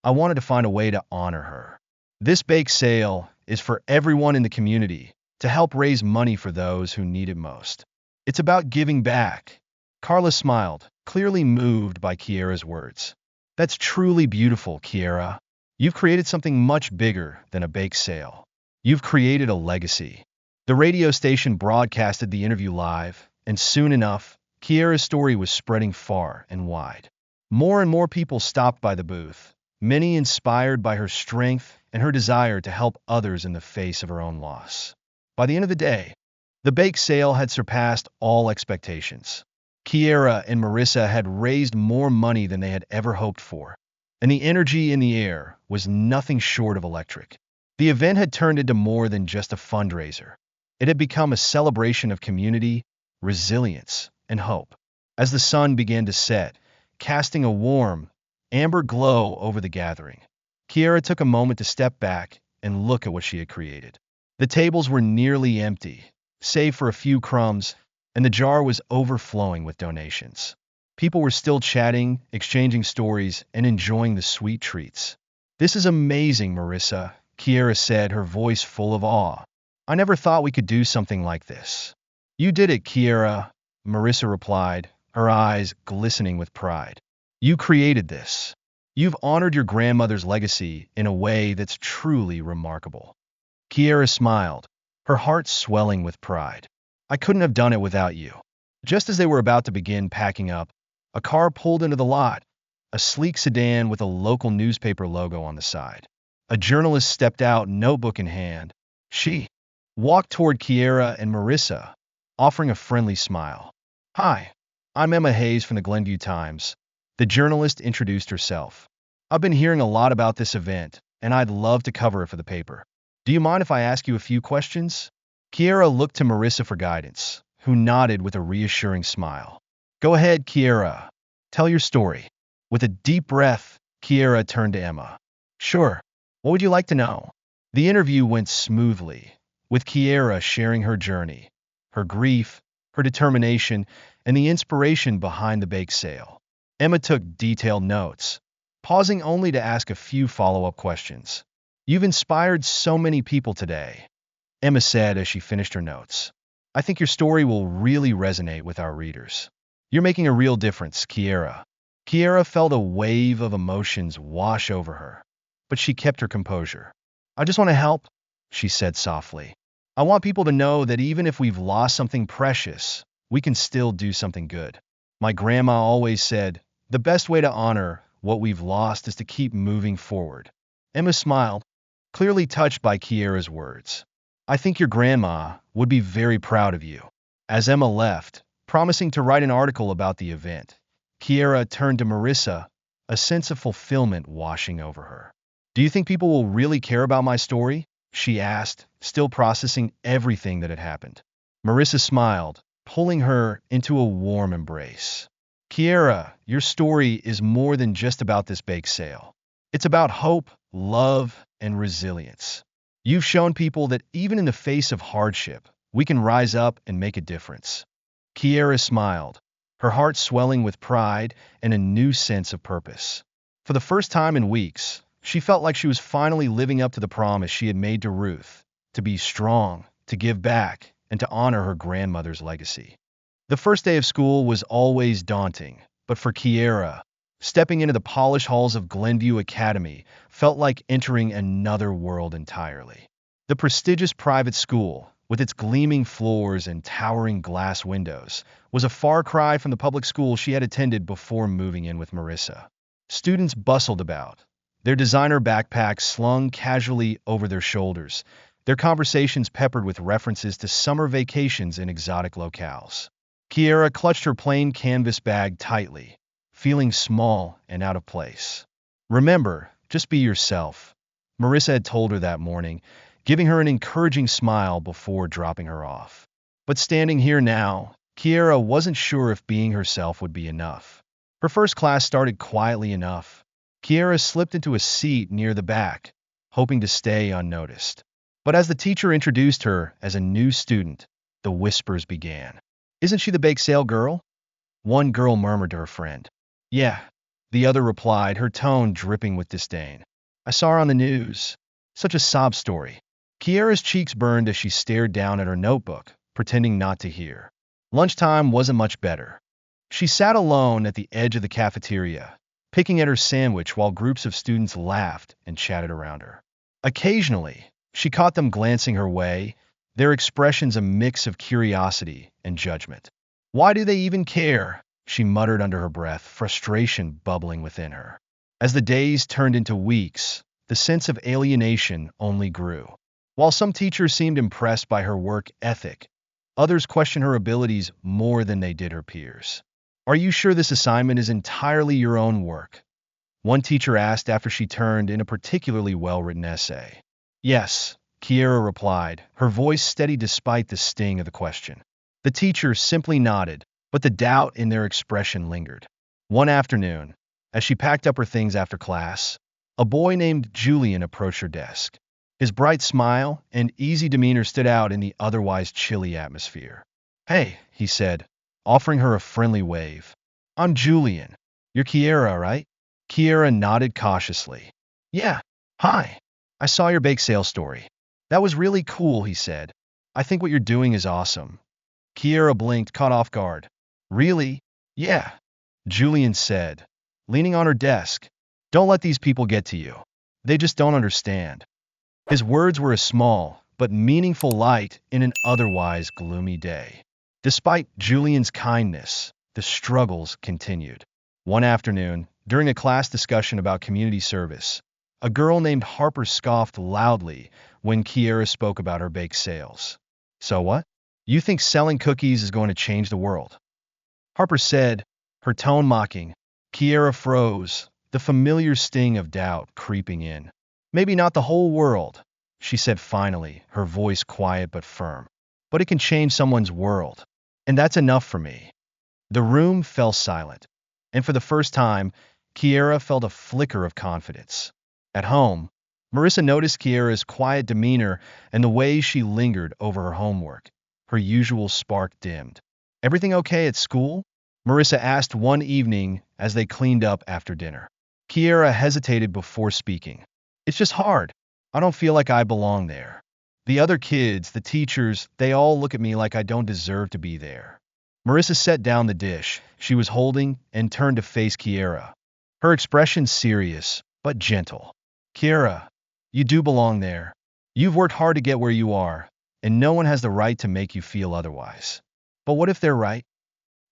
I wanted to find a way to honor her. This bake sale is for everyone in the community to help raise money for those who need it most. It's about giving back." Carla smiled, clearly moved by Kiera's words. "That's truly beautiful, Kiera. You've created something much bigger than a bake sale. You've created a legacy." The radio station broadcasted the interview live, and soon enough, Kiera's story was spreading far and wide. More and more people stopped by the booth, many inspired by her strength and her desire to help others in the face of her own loss. By the end of the day, the bake sale had surpassed all expectations. Kiera and Marissa had raised more money than they had ever hoped for, and the energy in the air was nothing short of electric. The event had turned into more than just a fundraiser. It had become a celebration of community, resilience, and hope. As the sun began to set, casting a warm, amber glow over the gathering, Kiera took a moment to step back and look at what she had created. The tables were nearly empty, save for a few crumbs, and the jar was overflowing with donations. People were still chatting, exchanging stories, and enjoying the sweet treats. "This is amazing, Marissa," Kiera said, her voice full of awe. I never thought we could do something like this. You did it, Kiera, Marissa replied, her eyes glistening with pride. You created this. You've honored your grandmother's legacy in a way that's truly remarkable. Kiera smiled, her heart swelling with pride. I couldn't have done it without you. Just as they were about to begin packing up, a car pulled into the lot, a sleek sedan with a local newspaper logo on the side. A journalist stepped out, notebook in hand. She walked toward Kiera and Marissa, offering a friendly smile. Hi, I'm Emma Hayes from the Glenview Times. The journalist introduced herself. I've been hearing a lot about this event, and I'd love to cover it for the paper. Do you mind if I ask you a few questions? Kiera looked to Marissa for guidance, who nodded with a reassuring smile. Go ahead, Kiera. Tell your story. With a deep breath, Kiera turned to Emma. Sure. What would you like to know? The interview went smoothly, with Kiera sharing her journey, her grief, her determination, and the inspiration behind the bake sale. Emma took detailed notes, pausing only to ask a few follow-up questions. You've inspired so many people today, Emma said as she finished her notes. I think your story will really resonate with our readers. You're making a real difference, Kiera. Kiera felt a wave of emotions wash over her, but she kept her composure. I just want to help, she said softly. I want people to know that even if we've lost something precious, we can still do something good. My grandma always said, the best way to honor what we've lost is to keep moving forward. Emma smiled, clearly touched by Kiera's words. I think your grandma would be very proud of you. As Emma left, promising to write an article about the event, Kiera turned to Marissa, a sense of fulfillment washing over her. Do you think people will really care about my story? She asked, still processing everything that had happened. Marissa smiled, pulling her into a warm embrace. Kiera, your story is more than just about this bake sale. It's about hope, love, and resilience. You've shown people that even in the face of hardship, we can rise up and make a difference. Kiera smiled, her heart swelling with pride and a new sense of purpose. For the first time in weeks, she felt like she was finally living up to the promise she had made to Ruth, to be strong, to give back, and to honor her grandmother's legacy. The first day of school was always daunting, but for Kiera, stepping into the polished halls of Glenview Academy felt like entering another world entirely. The prestigious private school, with its gleaming floors and towering glass windows, was a far cry from the public school she had attended before moving in with Marissa. Students bustled about, their designer backpacks slung casually over their shoulders, their conversations peppered with references to summer vacations in exotic locales. Kiera clutched her plain canvas bag tightly, feeling small and out of place. Remember, just be yourself, Marissa had told her that morning, giving her an encouraging smile before dropping her off. But standing here now, Kiera wasn't sure if being herself would be enough. Her first class started quietly enough. Kiera slipped into a seat near the back, hoping to stay unnoticed. But as the teacher introduced her as a new student, the whispers began. Isn't she the bake sale girl? One girl murmured to her friend. Yeah, the other replied, her tone dripping with disdain. I saw her on the news. Such a sob story. Kiera's cheeks burned as she stared down at her notebook, pretending not to hear. Lunchtime wasn't much better. She sat alone at the edge of the cafeteria, picking at her sandwich while groups of students laughed and chatted around her. Occasionally, she caught them glancing her way, their expressions a mix of curiosity and judgment. Why do they even care? She muttered under her breath, frustration bubbling within her. As the days turned into weeks, the sense of alienation only grew. While some teachers seemed impressed by her work ethic, others questioned her abilities more than they did her peers. Are you sure this assignment is entirely your own work? One teacher asked after she turned in a particularly well-written essay. Yes, Kiera replied, her voice steady despite the sting of the question. The teacher simply nodded, but the doubt in their expression lingered. One afternoon, as she packed up her things after class, a boy named Julian approached her desk. His bright smile and easy demeanor stood out in the otherwise chilly atmosphere. Hey, he said, offering her a friendly wave. I'm Julian. You're Kiera, right? Kiera nodded cautiously. Yeah, hi. I saw your bake sale story. That was really cool, he said. I think what you're doing is awesome. Kiera blinked, caught off guard. Really? Yeah, Julian said, leaning on her desk. Don't let these people get to you. They just don't understand. His words were a small but meaningful light in an otherwise gloomy day. Despite Julian's kindness, the struggles continued. One afternoon, during a class discussion about community service, a girl named Harper scoffed loudly when Kiera spoke about her bake sales. So what? You think selling cookies is going to change the world? Harper said, her tone mocking. Kiera froze, the familiar sting of doubt creeping in. Maybe not the whole world, she said finally, her voice quiet but firm. But it can change someone's world. And that's enough for me. The room fell silent. And for the first time, Kiera felt a flicker of confidence. At home, Marissa noticed Kiera's quiet demeanor and the way she lingered over her homework. Her usual spark dimmed. Everything okay at school? Marissa asked one evening as they cleaned up after dinner. Kiera hesitated before speaking. It's just hard. I don't feel like I belong there. The other kids, the teachers, they all look at me like I don't deserve to be there. Marissa set down the dish she was holding and turned to face Kiera. Her expression serious, but gentle. Kiera, you do belong there. You've worked hard to get where you are, and no one has the right to make you feel otherwise. But what if they're right?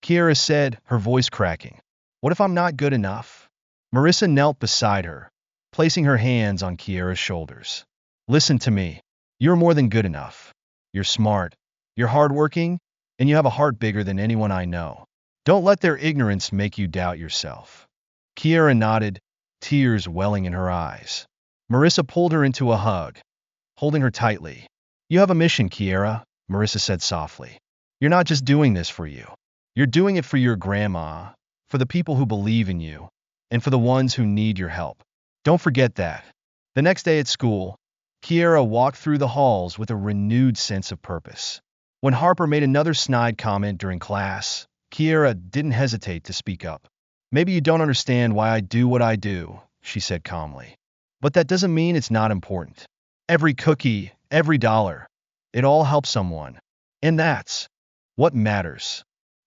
Kiera said, her voice cracking. What if I'm not good enough? Marissa knelt beside her, placing her hands on Kiera's shoulders. Listen to me. You're more than good enough. You're smart. You're hardworking, and you have a heart bigger than anyone I know. Don't let their ignorance make you doubt yourself. Kiera nodded, tears welling in her eyes. Marissa pulled her into a hug, holding her tightly. You have a mission, Kiera, Marissa said softly. You're not just doing this for you. You're doing it for your grandma, for the people who believe in you, and for the ones who need your help. Don't forget that. The next day at school, Kiera walked through the halls with a renewed sense of purpose. When Harper made another snide comment during class, Kiera didn't hesitate to speak up. Maybe you don't understand why I do what I do, she said calmly. But that doesn't mean it's not important. Every cookie, every dollar, it all helps someone. And that's what matters.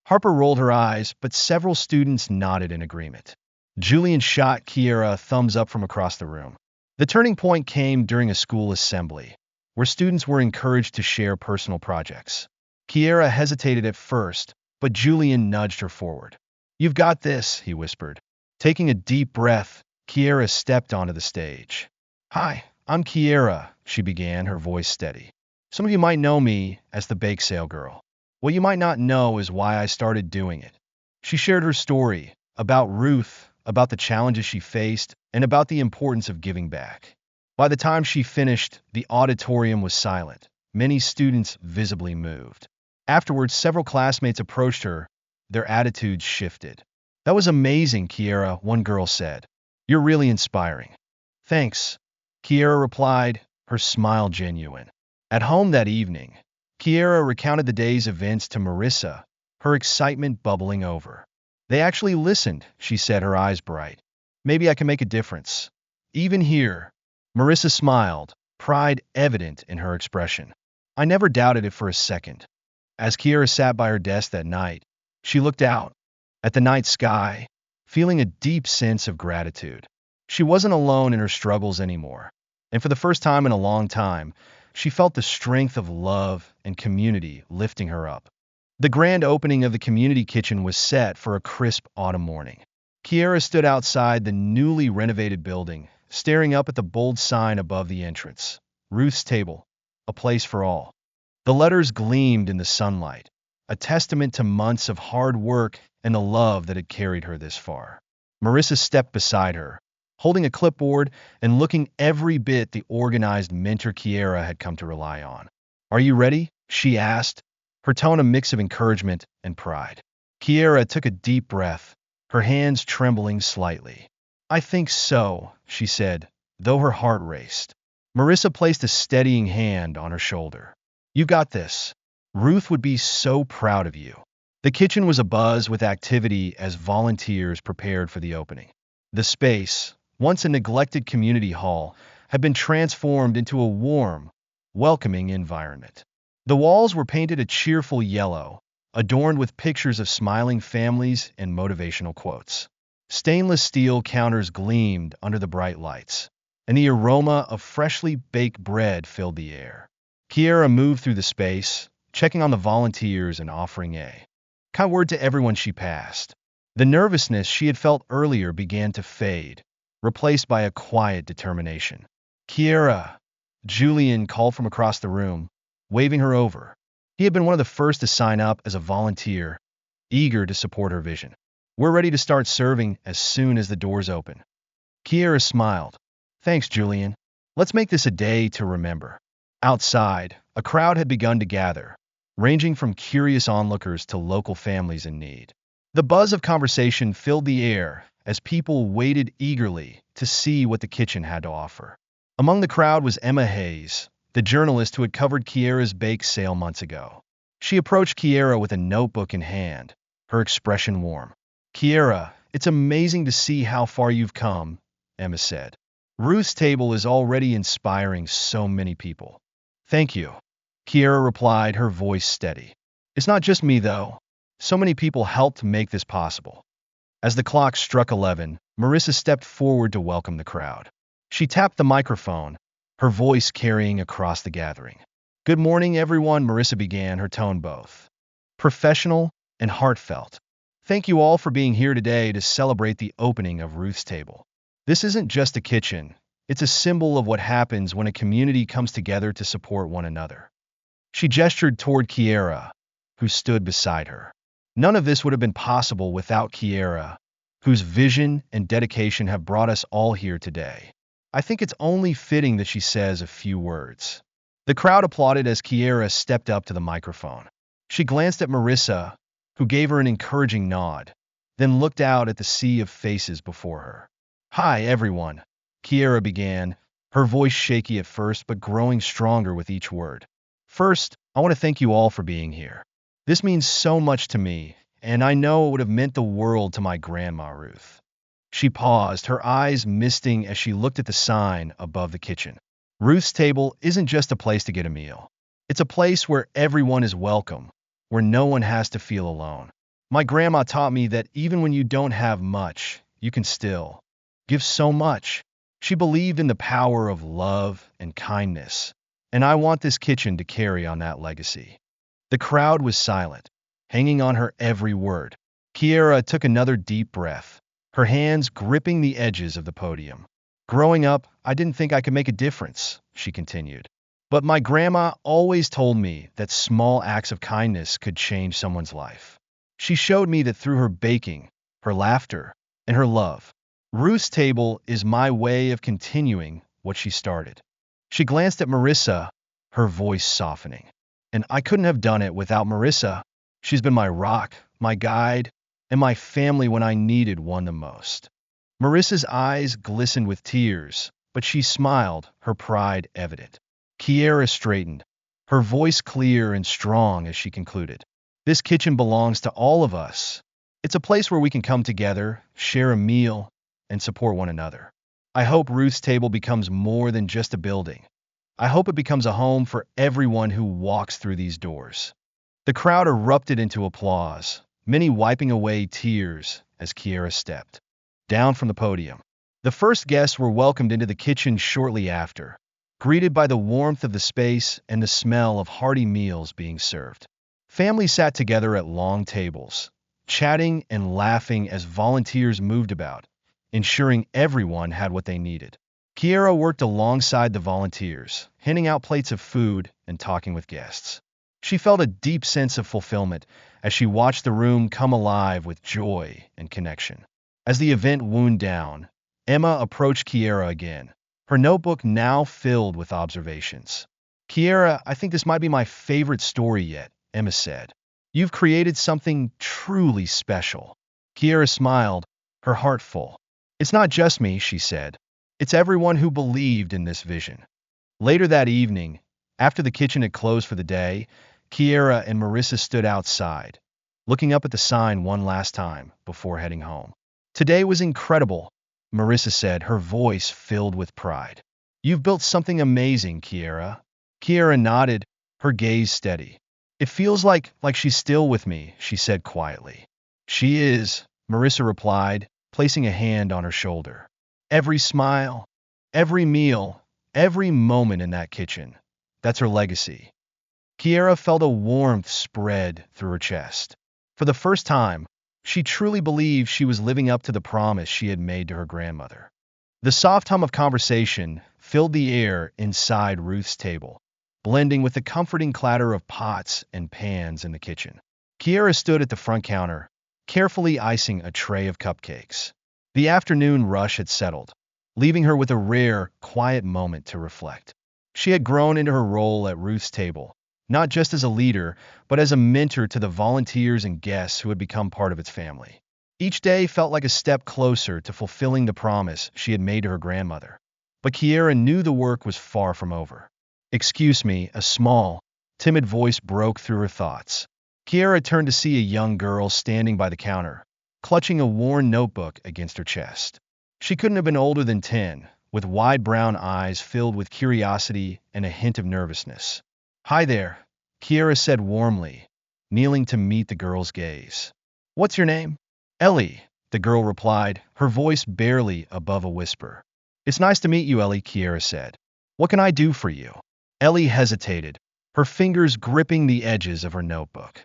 Harper rolled her eyes, but several students nodded in agreement. Julian shot Kiera a thumbs up from across the room. The turning point came during a school assembly, where students were encouraged to share personal projects. Kiera hesitated at first, but Julian nudged her forward. You've got this, he whispered. Taking a deep breath, Kiera stepped onto the stage. Hi, I'm Kiera, she began, her voice steady. Some of you might know me as the bake sale girl. What you might not know is why I started doing it. She shared her story, about Ruth, about the challenges she faced, and about the importance of giving back. By the time she finished, the auditorium was silent, many students visibly moved. Afterwards, several classmates approached her, their attitudes shifted. That was amazing, Kiera, one girl said. You're really inspiring. Thanks, Kiera replied, her smile genuine. At home that evening, Kiera recounted the day's events to Marissa, her excitement bubbling over. They actually listened, she said, her eyes bright. Maybe I can make a difference. Even here, Marissa smiled, pride evident in her expression. I never doubted it for a second. As Kiera sat by her desk that night, she looked out at the night sky, feeling a deep sense of gratitude. She wasn't alone in her struggles anymore, and for the first time in a long time, she felt the strength of love and community lifting her up. The grand opening of the community kitchen was set for a crisp autumn morning. Kiera stood outside the newly renovated building, staring up at the bold sign above the entrance. Ruth's Table, a place for all. The letters gleamed in the sunlight, a testament to months of hard work and the love that had carried her this far. Marissa stepped beside her, holding a clipboard and looking every bit the organized mentor Kiera had come to rely on. Are you ready? She asked, her tone a mix of encouragement and pride. Kiera took a deep breath, her hands trembling slightly. I think so, she said, though her heart raced. Marissa placed a steadying hand on her shoulder. You got this. Ruth would be so proud of you. The kitchen was abuzz with activity as volunteers prepared for the opening. The space, once a neglected community hall, had been transformed into a warm, welcoming environment. The walls were painted a cheerful yellow, adorned with pictures of smiling families and motivational quotes. Stainless steel counters gleamed under the bright lights, and the aroma of freshly baked bread filled the air. Kiera moved through the space, checking on the volunteers and offering a kind word to everyone she passed. The nervousness she had felt earlier began to fade, replaced by a quiet determination. Kiera, Julian called from across the room, waving her over. He had been one of the first to sign up as a volunteer, eager to support her vision. We're ready to start serving as soon as the doors open. Kiera smiled. Thanks, Julian. Let's make this a day to remember. Outside, a crowd had begun to gather, ranging from curious onlookers to local families in need. The buzz of conversation filled the air as people waited eagerly to see what the kitchen had to offer. Among the crowd was Emma Hayes, the journalist who had covered Kiera's bake sale months ago. She approached Kiera with a notebook in hand, her expression warm. Kiera, it's amazing to see how far you've come, Emma said. Ruth's table is already inspiring so many people. Thank you, Kiera replied, her voice steady. It's not just me, though. So many people helped to make this possible. As the clock struck 11, Marissa stepped forward to welcome the crowd. She tapped the microphone, her voice carrying across the gathering. Good morning, everyone, Marissa began, her tone both professional and heartfelt. Thank you all for being here today to celebrate the opening of Ruth's table. This isn't just a kitchen, it's a symbol of what happens when a community comes together to support one another. She gestured toward Kiera, who stood beside her. None of this would have been possible without Kiera, whose vision and dedication have brought us all here today. I think it's only fitting that she says a few words. The crowd applauded as Kiera stepped up to the microphone. She glanced at Marissa, who gave her an encouraging nod, then looked out at the sea of faces before her. Hi, everyone, Kiera began, her voice shaky at first but growing stronger with each word. First, I want to thank you all for being here. This means so much to me, and I know it would have meant the world to my grandma, Ruth. She paused, her eyes misting as she looked at the sign above the kitchen. Ruth's table isn't just a place to get a meal. It's a place where everyone is welcome, where no one has to feel alone. My grandma taught me that even when you don't have much, you can still give so much. She believed in the power of love and kindness, and I want this kitchen to carry on that legacy. The crowd was silent, hanging on her every word. Kiera took another deep breath, her hands gripping the edges of the podium. Growing up, I didn't think I could make a difference, she continued. But my grandma always told me that small acts of kindness could change someone's life. She showed me that through her baking, her laughter, and her love. Ruth's table is my way of continuing what she started. She glanced at Marissa, her voice softening. And I couldn't have done it without Marissa. She's been my rock, my guide, and my family when I needed one the most. Marissa's eyes glistened with tears, but she smiled, her pride evident. Kiera straightened, her voice clear and strong as she concluded. This kitchen belongs to all of us. It's a place where we can come together, share a meal, and support one another. I hope Ruth's table becomes more than just a building. I hope it becomes a home for everyone who walks through these doors. The crowd erupted into applause, many wiping away tears as Kiera stepped down from the podium. The first guests were welcomed into the kitchen shortly after, greeted by the warmth of the space and the smell of hearty meals being served. Families sat together at long tables, chatting and laughing as volunteers moved about, ensuring everyone had what they needed. Kiera worked alongside the volunteers, handing out plates of food and talking with guests. She felt a deep sense of fulfillment as she watched the room come alive with joy and connection. As the event wound down, Emma approached Kiera again, her notebook now filled with observations. Kiera, I think this might be my favorite story yet, Emma said. You've created something truly special. Kiera smiled, her heart full. It's not just me, she said. It's everyone who believed in this vision. Later that evening, after the kitchen had closed for the day, Kiera and Marissa stood outside, looking up at the sign one last time before heading home. Today was incredible, Marissa said, her voice filled with pride. You've built something amazing, Kiera. Kiera nodded, her gaze steady. It feels like she's still with me, she said quietly. She is, Marissa replied, placing a hand on her shoulder. Every smile, every meal, every moment in that kitchen. That's her legacy. Kiera felt a warmth spread through her chest. For the first time, she truly believed she was living up to the promise she had made to her grandmother. The soft hum of conversation filled the air inside Ruth's table, blending with the comforting clatter of pots and pans in the kitchen. Kiera stood at the front counter, carefully icing a tray of cupcakes. The afternoon rush had settled, leaving her with a rare, quiet moment to reflect. She had grown into her role at Ruth's table, not just as a leader, but as a mentor to the volunteers and guests who had become part of its family. Each day felt like a step closer to fulfilling the promise she had made to her grandmother. But Kiera knew the work was far from over. "Excuse me," a small, timid voice broke through her thoughts. Kiera turned to see a young girl standing by the counter, clutching a worn notebook against her chest. She couldn't have been older than 10, with wide brown eyes filled with curiosity and a hint of nervousness. "Hi there," Kiera said warmly, kneeling to meet the girl's gaze. "What's your name?" "Ellie," the girl replied, her voice barely above a whisper. "It's nice to meet you, Ellie," Kiera said. "What can I do for you?" Ellie hesitated, her fingers gripping the edges of her notebook.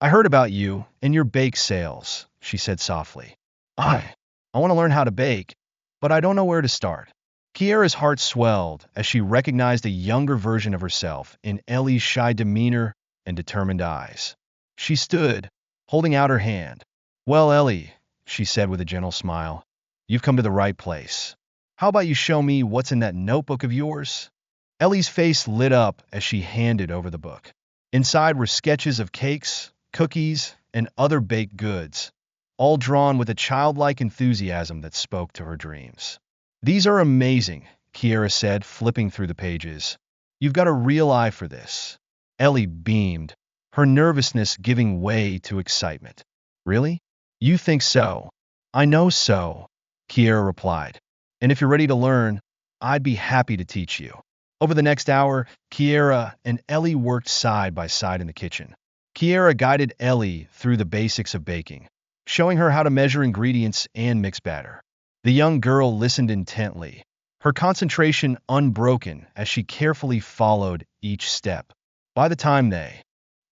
"I heard about you and your bake sales," she said softly. I want to learn how to bake, but I don't know where to start." Kiera's heart swelled as she recognized a younger version of herself in Ellie's shy demeanor and determined eyes. She stood, holding out her hand. "Well, Ellie," she said with a gentle smile, "you've come to the right place. How about you show me what's in that notebook of yours?" Ellie's face lit up as she handed over the book. Inside were sketches of cakes, cookies, and other baked goods, all drawn with a childlike enthusiasm that spoke to her dreams. "These are amazing," Kiera said, flipping through the pages. "You've got a real eye for this." Ellie beamed, her nervousness giving way to excitement. "Really? You think so?" "I know so," Kiera replied. "And if you're ready to learn, I'd be happy to teach you." Over the next hour, Kiera and Ellie worked side by side in the kitchen. Kiera guided Ellie through the basics of baking, showing her how to measure ingredients and mix batter. The young girl listened intently, her concentration unbroken as she carefully followed each step. By the time they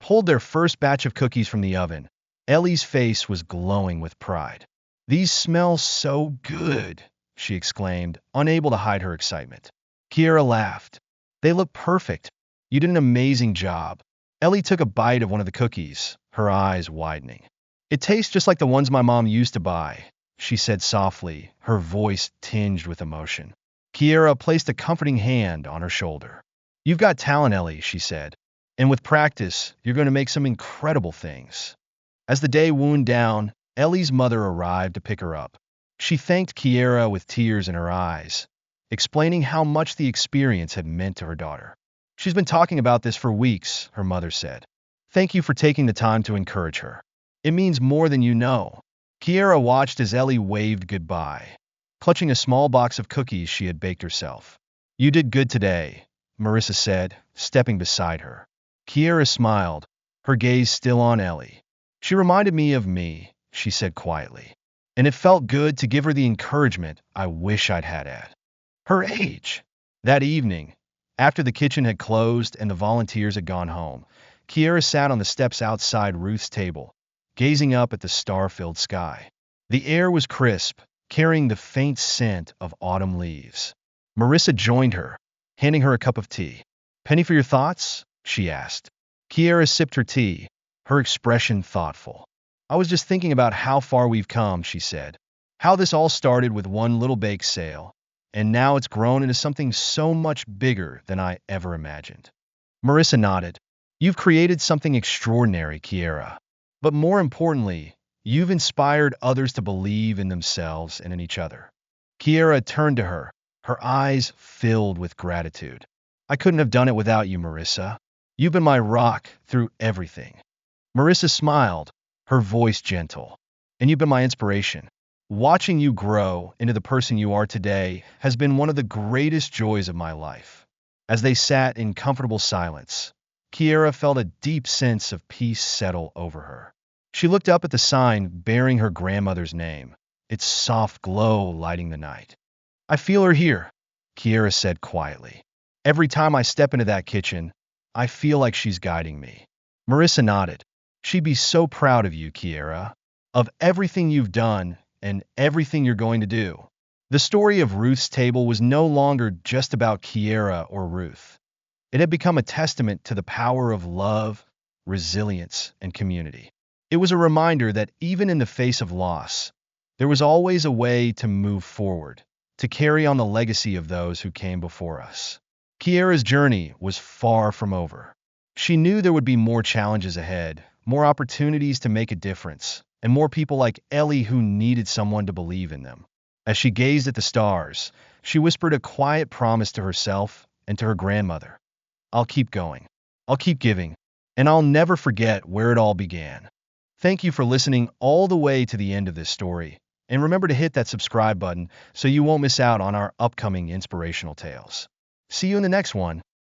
pulled their first batch of cookies from the oven, Ellie's face was glowing with pride. "These smell so good," she exclaimed, unable to hide her excitement. Kiera laughed. "They look perfect. You did an amazing job." Ellie took a bite of one of the cookies, her eyes widening. "It tastes just like the ones my mom used to buy," she said softly, her voice tinged with emotion. Kiera placed a comforting hand on her shoulder. "You've got talent, Ellie," she said, "and with practice, you're going to make some incredible things." As the day wound down, Ellie's mother arrived to pick her up. She thanked Kiera with tears in her eyes, explaining how much the experience had meant to her daughter. "She's been talking about this for weeks," her mother said. "Thank you for taking the time to encourage her. It means more than you know." Kiera watched as Ellie waved goodbye, clutching a small box of cookies she had baked herself. "You did good today," Marissa said, stepping beside her. Kiera smiled, her gaze still on Ellie. "She reminded me of me," she said quietly, "and it felt good to give her the encouragement I wish I'd had at her age." That evening, after the kitchen had closed and the volunteers had gone home, Kiera sat on the steps outside Ruth's table, gazing up at the star-filled sky. The air was crisp, carrying the faint scent of autumn leaves. Marissa joined her, handing her a cup of tea. "Penny for your thoughts?" she asked. Kiera sipped her tea, her expression thoughtful. "I was just thinking about how far we've come," she said. "How this all started with one little bake sale, and now it's grown into something so much bigger than I ever imagined." Marissa nodded. "You've created something extraordinary, Kiera. But more importantly, you've inspired others to believe in themselves and in each other." Kiera turned to her, her eyes filled with gratitude. "I couldn't have done it without you, Marissa. You've been my rock through everything." Marissa smiled, her voice gentle. "And you've been my inspiration. Watching you grow into the person you are today has been one of the greatest joys of my life." As they sat in comfortable silence, Kiera felt a deep sense of peace settle over her. She looked up at the sign bearing her grandmother's name, its soft glow lighting the night. I feel her here, Kiera said quietly. Every time I step into that kitchen, I feel like she's guiding me. Marissa nodded. She'd be so proud of you, Kiera, of everything you've done and everything you're going to do. The story of Ruth's table was no longer just about Kiera or Ruth. It had become a testament to the power of love, resilience, and community. It was a reminder that even in the face of loss, there was always a way to move forward, to carry on the legacy of those who came before us. Kiera's journey was far from over. She knew there would be more challenges ahead, more opportunities to make a difference, and more people like Ellie who needed someone to believe in them. As she gazed at the stars, she whispered a quiet promise to herself and to her grandmother. I'll keep going. I'll keep giving. And I'll never forget where it all began. Thank you for listening all the way to the end of this story. And remember to hit that subscribe button so you won't miss out on our upcoming inspirational tales. See you in the next one.